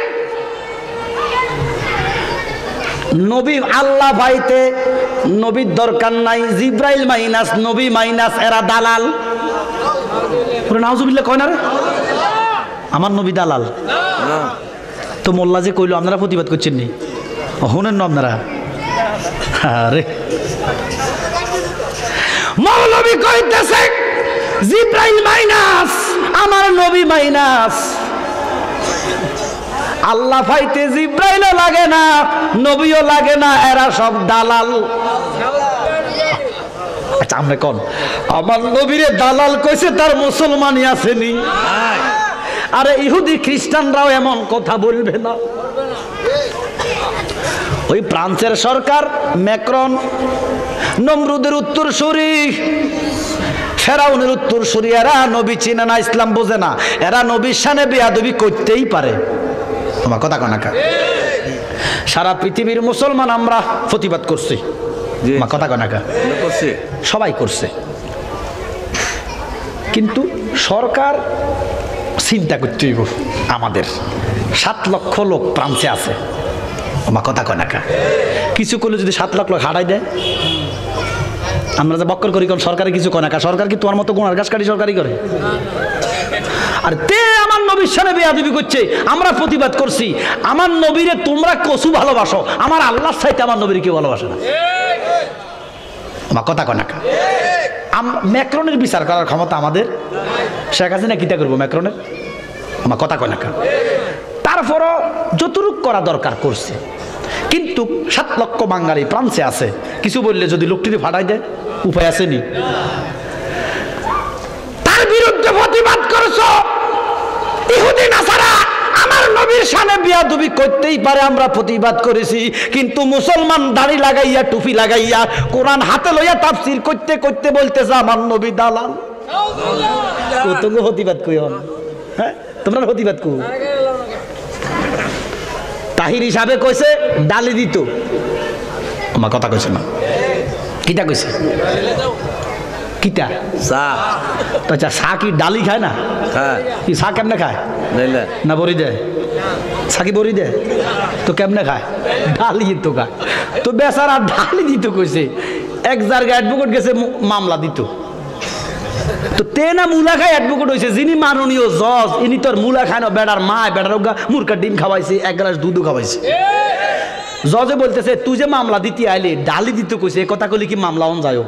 নবী আল্লাহ ভাইতে নবীর দরকার নাই, জিব্রাইল মাইনাস নবী মাইনাস এরা দালাল। নাউজুবিল্লাহ কয় না রে? আমার নবী দালাল তো মোল্লা যে কইলো আপনারা প্রতিবাদ করছেন নি? শুনেন না আপনারা? আরে মৌলবী কইতেছে জিব্রাইল মাইনাস আমার নবী মাইনাস, আল্লাহ পাইতে জিব্রাইলও লাগে না নবীও লাগে না, এরা সব দালাল। আচ্ছা আমরা কোন আমার নবীরে দালাল কইছে তার মুসলমানই আসেনি? আরে ইহুদি খ্রিস্টানরাও এমন কথা বলবে না। ওই ফ্রান্সের সরকার ম্যাক্রন নমরুদের উত্তরসূরি, ফেরাউনের উত্তরসূরি, এরা নবী চিনে না, ইসলাম বোঝে না, এরা নবীর শানে বেয়াদবি করতেই পারে। আমার কথা কনাকা সারা পৃথিবীর মুসলমান আমরা প্রতিবাদ করছি, আমার কথা কনাকা সবাই করছে, কিন্তু সরকার চিন্তা করতে হইব আমাদের 7 লক্ষ লোক ফ্রান্সে আছে। আমার কথা কয় না কা কিছু করলে যদি 7 লাখ লোক হারাই দেয়, আমরা যে বক্কর করি কোন সরকারে কিছু কয় না কা, সরকার কি তোমার মতো গুনার গাছ কাটি সরকারি করে? আর তে আমার নবীর সাথে বেয়াদবি করছে, আমরা প্রতিবাদ করছি। আমার নবীরে তোমরা কসু ভালোবাসো, আমার আল্লাহর চাইতে আমার নবীর কেউ ভালোবাসে না। আমার কথা কয় না কা ম্যাক্রনের বিচার করার ক্ষমতা আমাদের? শেখ হাসিনা কিতা করবো ম্যাক্রনের? আমার কথা কয় না কা তারপরও যতটুক করা দরকার করছে, কিন্তু 7 লক্ষ বাঙালি ফ্রান্সে আছে, কিছু বললে যদি লোকটিকে ফাটাই দেয় উপায় আসেনি? তার বিরুদ্ধে প্রতিবাদ করছো ইহুদি নাসারা আমার নবীর শানে বেয়াদবি করতেই পারে, আমরা প্রতিবাদ করেছি, কিন্তু মুসলমান দাড়ি লাগাইয়া টুপি লাগাইয়া কোরআন হাতে লইয়া তাফসীর করতে করতে বলতেছে আমার নবী দালাল। কত প্রতিবাদ কই হন? হ্যাঁ তোমরা প্রতিবাদ কো তাহির হিসাবে কইছে ডালি দিত। আমার কথা কইছে না, কিটা কইছে? কিটা চা? আচ্ছা চা কি ডালি খায় না? কি চা কেমনে খায়? না বড়ি দেয়? চা কি বড়ি দেয়? তো কেমনে খায়? ডালি তো খায়। তো বেচারা ডালি দিত কইছে, এক জায়গায় অ্যাডভোকেট গেছে মামলা দিত, তো তে না মুলা খায় অ্যাডভোকেট হয়েছে, যিনি মাননীয় জজ ইনি তোর মুলা খায় না, বেড়ার মা বেড়ার মুরকার ডিম খাওয়াইছে, 1 গ্লাস দুধও খাওয়াইছে। জজে বলতেছে তুই যে মামলা দিতে আইলি ডালি দিতে কইছে, কথা কইলে কি মামলা অন যায়?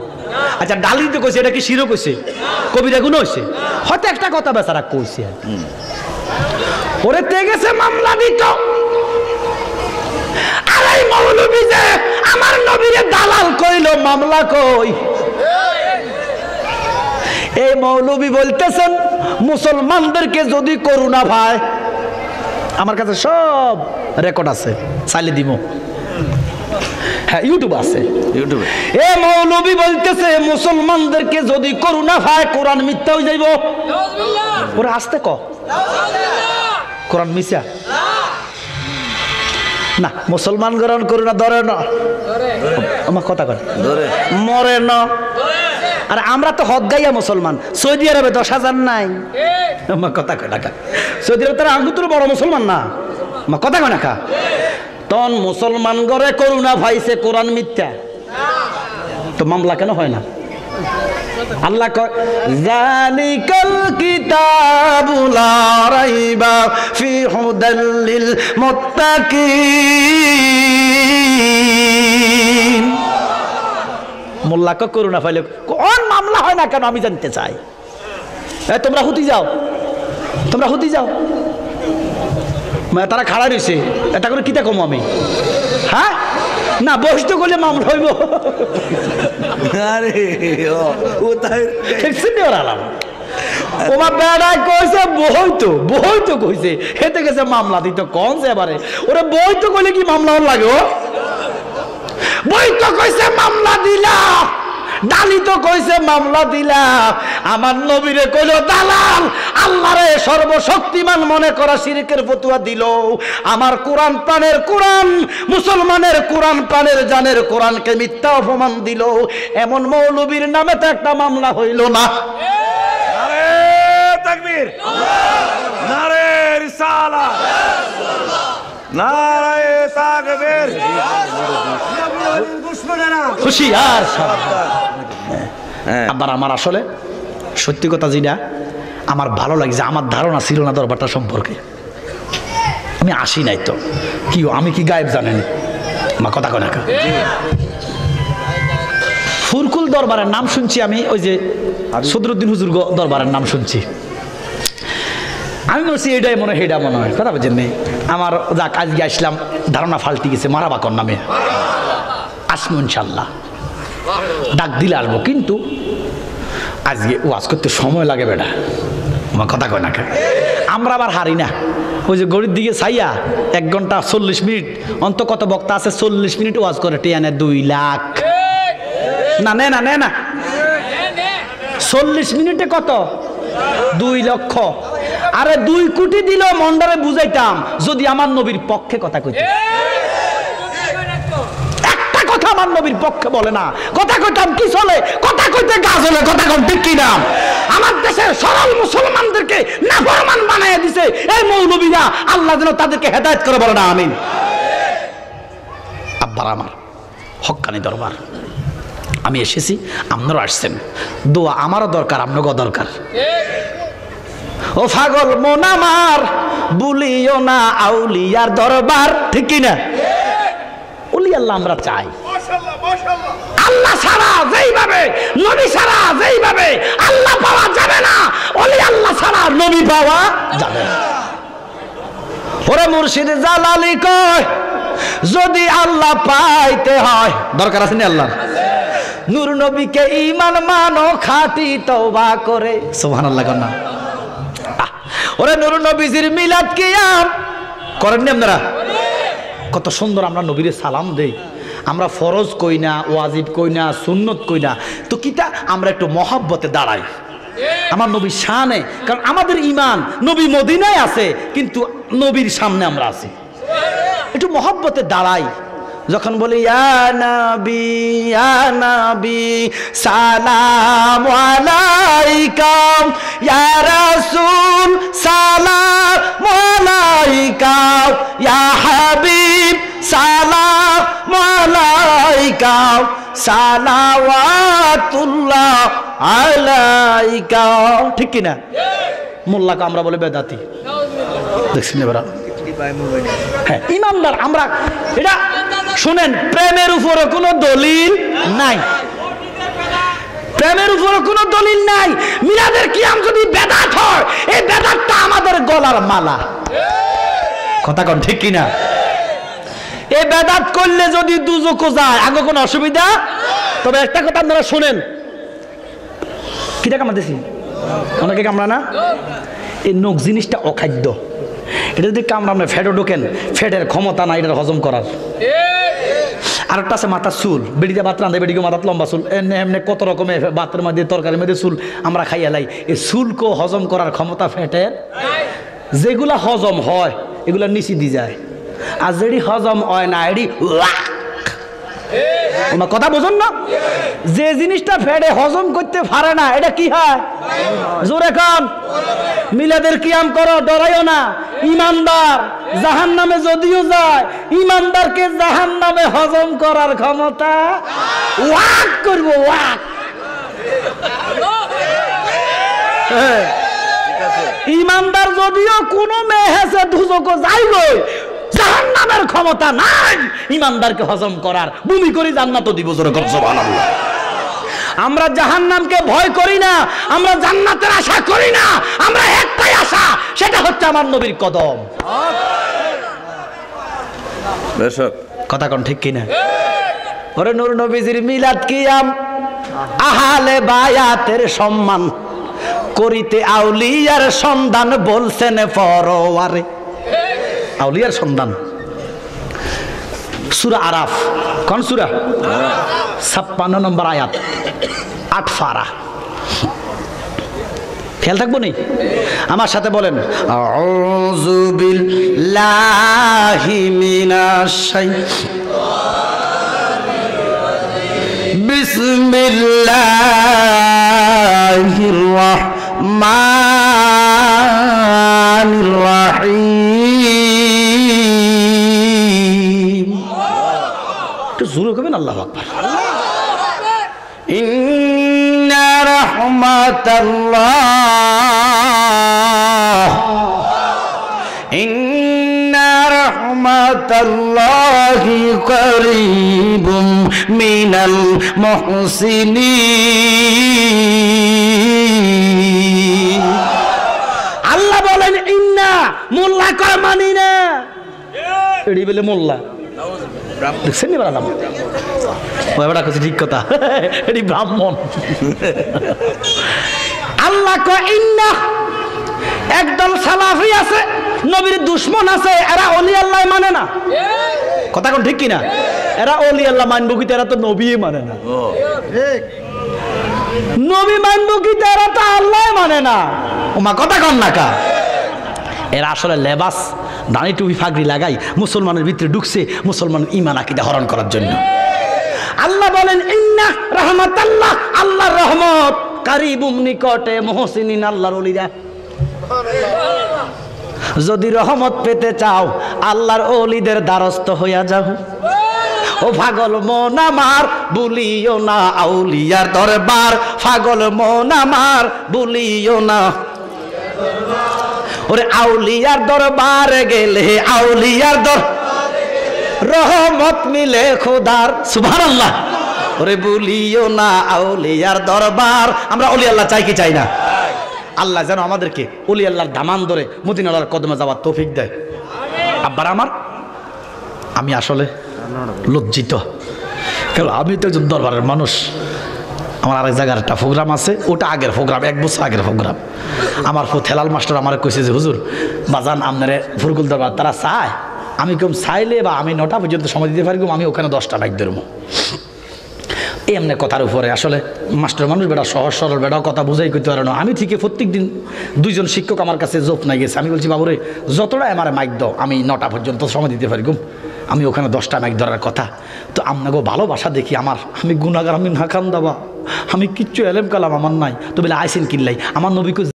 আচ্ছা ডালি দিতে কইছে, এটা কি শিরক কইছে? কবিরা গুণ হইছে? হয়তো একটা কথা বেচারা কইছে, ওরে তে গেছে মামলা দিত। আর এই মৌলবী যে আমার নবীরে দালাল কইলো, মামলা কই? এই মৌলবী বলতেছেন মুসলমানদেরকে যদি করুণা পায়, আমার কাছে সব রেকর্ড আছে, চাইলে দিব, হ্যাঁ ইউটিউব আছে, ইউটিউবে। এ মৌলবী বলতেছে মুসলমানদেরকে যদি করুণা পায় কোরআন মিথ্যা হয়ে যাইব। ওরা আসতে ক কোরআন মিথ্যা না, মুসলমান গ্রহণ করুণা ধরে না, আমার কথা কর মরে না। আর আমরা তো হক গাইয়া মুসলমান, সৌদি আরবে 10,000 নাই, আমার কথা কয় না। সৌদি আরব তারা আঙ্গুতুর বড় মুসলমান না, আমার কথা কয় না। তখন মুসলমান ঘরে করুণা পাইছে কোরআন মিথ্যা, তো মামলা কেন হয় না? আল্লাহ কয় যালিকাল কিতাবু লা রাইবা ফি হুদাল লিল মুত্তাকিন। মোল্লা কয় করুণা পাইলে কোন মামলা হয় না কেন আমি জানতে চাই। তোমরা হুতি যাও, তোমরা হুতি যাও। তারা খাড়া রয়েছে, এটা করে কিতা কম আমি? হ্যাঁ না, বসতে করলে মামলা হইব। আরে ও তাই ওমা বেড়াই কইছে বইতো কইছে, হেতে গেছে মামলা দিত কোন যে এবারে ওরে বইতো কইলে কি মামলা হল লাগে? ও বইতো কইছে মামলা দিলা, ডালি তো কইছে মামলা দিলা, আমার নবীরে কইলো দালাল, আল্লাহরে সর্বশক্তিমান মনে করা শিরকের ফতোয়া দিল, আমার কোরআন প্রাণের কোরআন, মুসলমানের কোরআন প্রাণের জানের কোরআনকে মিথ্যা অপমান দিল, এমন মৌলবীর নামে তো একটা মামলা হইল না। নারে তাকবীর, নারে রিসালাত, নারে তাকবীর। হুশিয়ার আবার আমার আসলে সত্যি কথা যেটা আমার ভালো লাগছে, আমার ধারণা ছিল না দরবারটা সম্পর্কে, আমি আসি নাই তো কি আমি কি গায়েব জানেনি আমার কথা কয় না। ফুরকুল দরবারের নাম শুনছি আমি, ওই যে সদরুদ্দিন হুজুর দরবারের নাম শুনছি, আমি বলছি এটাই মনে হয়, এটা মনে হয়, কথা বলছেন নেই আমার। যাক আজকে আসলাম, ধারণা ফাল্টি গেছে, মারা বাকর নামে আসবো ইনশাল্লাহ, ডাক দিলে আসবো, কিন্তু আজকে ওয়াজ করতে সময় লাগে বেটা, আমার কথা কয় না। আমরা আবার হারি না, ওই যে গড়ির দিকে চাইয়া 1 ঘন্টা 40 মিনিট অন্ত কত বক্তা আছে 40 মিনিট ওয়াজ করে টিয়ানে 2 লাখ না, নে না নে না 40 মিনিটে কত 2 লক্ষ। আরে 2 কোটি দিল মন্ডারে বুঝাইতাম যদি আমার নবীর পক্ষে কথা কইতে, একটা কথা আমার নবীর পক্ষে বলে না, কথা কইতাম কি চলে, কথা কইতে গা চলে, কথা কম ঠিক কিনা। আমার দেশের সরল মুসলমানদেরকে নাফরমান বানায় দিছে এই মৌলবীরা, আল্লাহ যেন তাদেরকে হেদায়েত করে, বলে না আমিন। আব্বার আমার হক্কানি দরবার, আমি এসেছি, আপনারা আসছেন, দোয়া আমারও দরকার, আপনাকেও দরকার। ও পাগল মন আমার বলিও না আউলিয়ার দরবার, ঠিক কিনা? ওলি আল্লাহ আমরা চাই, আল্লাহ ছাড়া যেইভাবে, নবী ছাড়া যেইভাবে আল্লাহ পাওয়া যাবে না, ওলি আল্লাহ ছাড়া নবী পাওয়া যাবে না। ওরে মুর্শিদ জালালি কয় যদি আল্লাহ পাইতে হয়, দরকার আছে না আল্লাহ, নূর নবীকে ঈমান মানো খাঁটি তওবা করে, সুবহানাল্লাহ কর না। ওরে নূর নবীজির মিলাদ কিয়াম করেন না আপনারা? কত সুন্দর আমরা নবীরে সালাম দেই, আমরা ফরজ কই না, ওয়াজিব কই না, সুন্নত কই না, তো কিটা আমরা একটু মহব্বতে দাঁড়াই আমার নবীর শানে, কারণ আমাদের ঈমান নবী মদিনায় আছে কিন্তু নবীর সামনে আমরা আছি, একটু মহব্বতে দাঁড়াই। যখন বলি ইয়া নবী সালাম আলাইকা, ইয়া রাসূল সালাম আলাইকা, ইয়া হাবিব সালাম আলাইকা, সালাওয়াতুল্লাহ আলাইকা, ঠিক কিনা? মোল্লাকে আমরা বলে বেদাতি, দেখছেন এবার? হ্যাঁ ইমানদার আমরা। এটা শুনেন, প্রেমের উপরে কোনো দলিল নাই, প্রেমের উপরে কোনো দলিল নাই। মিলাদের কিয়াম যদি বেদাত হয়, এই বেদাতটা আমাদের গলার মালা, কথা কোন ঠিক কিনা? এই বেদাত করলে যদি দুজকো যায় আগে কোনো অসুবিধা, তবে একটা কথা আপনারা শুনেন, কিটা কামাতেছি অনেকে কামড়া না, এই নখ জিনিসটা অখাদ্য, এটা যদি কামড়ানো ফ্যাটও ঢোকেন, ফ্যাটের ক্ষমতা নাই এটা হজম করার। আর একটা আছে মাথার চুল, বেড়িতে ভাত রাঁধে বেড়িকে মাথার লম্বা চুল, এমনি এমনি কত রকমের ভাতের মধ্যে তরকারির মধ্যে চুল আমরা খাইয়া লাই, এই চুলকে হজম করার ক্ষমতা ফ্যাটের। যেগুলা হজম হয় এগুলা নিচে দিয়ে যায়, আর যেটি হজম হয় না এটি কথা বোঝেন না, যে জিনিসটা ফ্যাটে হজম করতে পারে না এটা কি হয়? জোরে কান, মিলাদের কিয়াম করো, ডরাইও না, ইমানদার জাহান্নামে যদিও যায়, ইমানদারকে জাহান্নামে হজম করার ক্ষমতা ওয়াক করব, ওয়াক। ইমানদার যদিও কোনো মেয়ে হেসে দুজকো যাইবই, জাহান্নামের ক্ষমতা নাই ইমানদারকে হজম করার। বমি করে জান্নাত দিব, জোরে কর সুবহানাল্লাহ। আমরা জাহান্নামকে ভয় করি না, আমরা জান্নাতের আশা করি না, আমরা একটাই আশা, সেটা হচ্ছে আমার নবীর কদম। কথা কোন ঠিক কিনা? ওরে নূর নবীজির মিলাদ কিয়াম, আহালে বায়াতের সম্মান করিতে আউলিয়ার সন্ধান, বলছেন ফরওয়ারে। আউলিয়ার সন্ধান, সূরা আরাফ। কোন সূরা? 56 নম্বর আয়াত, 8 পারা। খেয়াল থাকবো নি? আমার সাথে বলেন, আউযু বিল্লাহি মিনাশ শাইতানির, বিসমিল্লাহির রাহমানির রাহিম। একটু জোরে কবেন আল্লাহু আকবার। ইন্না রাহমাতাল্লাহ, ইন্না রাহমাতাল্লাহি করিবুম মিনাল মুহসিনিন। আল্লাহ বলেন ইন্না, মোল্লা কয় মানি না, এডি বলে মোল্লা দেখছেন নি বাড়ালাম, ওই বেটা কইছে ঠিক কথা, এডি ব্রাহ্মণ। আল্লাহ কয় ইন্না, একদল সালাফি আছে, নবীর দুশমন আছে, এরা ওলি আল্লাহ মানে না। কথা কোন ঠিক কিনা? এরা ওলি আল্লাহ মানবো কি, এরা তো নবী মানে না। নবী মানবো কি, এরা তো আল্লাহ মানে না। ওমা কথা কন না কা? এরা আসলে লেবাস, দাঁড়ি টুপি ফাগড়ি লাগাই মুসলমানের ভিতরে ঢুকছে, মুসলমানের ঈমান আকীদা হরণ করার জন্য। আল্লাহ বলেন ইন্না রাহমাতাল্লাহ, আল্লাহর রহমত কারিবুম, নিকটে, মুহসিনিন, আল্লাহর ওলিরা। যদি রহমত পেতে চাও, আল্লাহর ওলিদের দ্বারস্থ হইয়া যাও। ও পাগল মন আমার, ভুলিও না আউলিয়ার দরবার, পাগল মন আমার, ভুলিও না। ওরে আউলিয়ার দরবারে গেলে, আউলিয়ার রহমত মিলে খোদার, সুবহানাল্লাহ। ওরে ভুলিও না আউলিয়ার দরবার। আমরা ওলি আল্লাহ চাই কি চাই না? আল্লাহ যেন আমাদেরকে ওলি আল্লাহর দামান ধরে মদিনার কদমে যাওয়ার তৌফিক দেয়। আব্বার আমার, আমি আসলে লজ্জিত, কারণ আমি তো একজন দরবারের মানুষ। আমার আরেক জায়গার একটা প্রোগ্রাম আছে, ওটা আগের প্রোগ্রাম, 1 বছর আগের প্রোগ্রাম। আমার হেলাল মাস্টার আমার কইছে যে হুজুর বাজান আপনারে ফুরকুল দরবার তারা চায়। আমি কেমন চাইলে বা আমি 9টা পর্যন্ত সময় দিতে পারি, আমি ওখানে 10টা মাইক ধরবো। এমনি কথার উপরে আসলে মাস্টার মানুষ, বেটা সহজ সরল, বেটা কথা বুঝাই করতে পারে না। আমি ঠিক প্রত্যেক দিন 2জন শিক্ষক আমার কাছে জোপ নাই গেছে। আমি বলছি বাবুরে যতটা আমার মাইক দাও, আমি 9টা পর্যন্ত সময় দিতে পারি, আমি ওখানে 10টা মাইক ধরার কথা। তো আপনাকে ভালোবাসা দেখি আমার, আমি গুনাহগার, আমি না খান দাবা, আমি কিচ্ছু এলেম কালাম আমার নাই, তো বলে আইসেন কিনলাই আমার নবীকে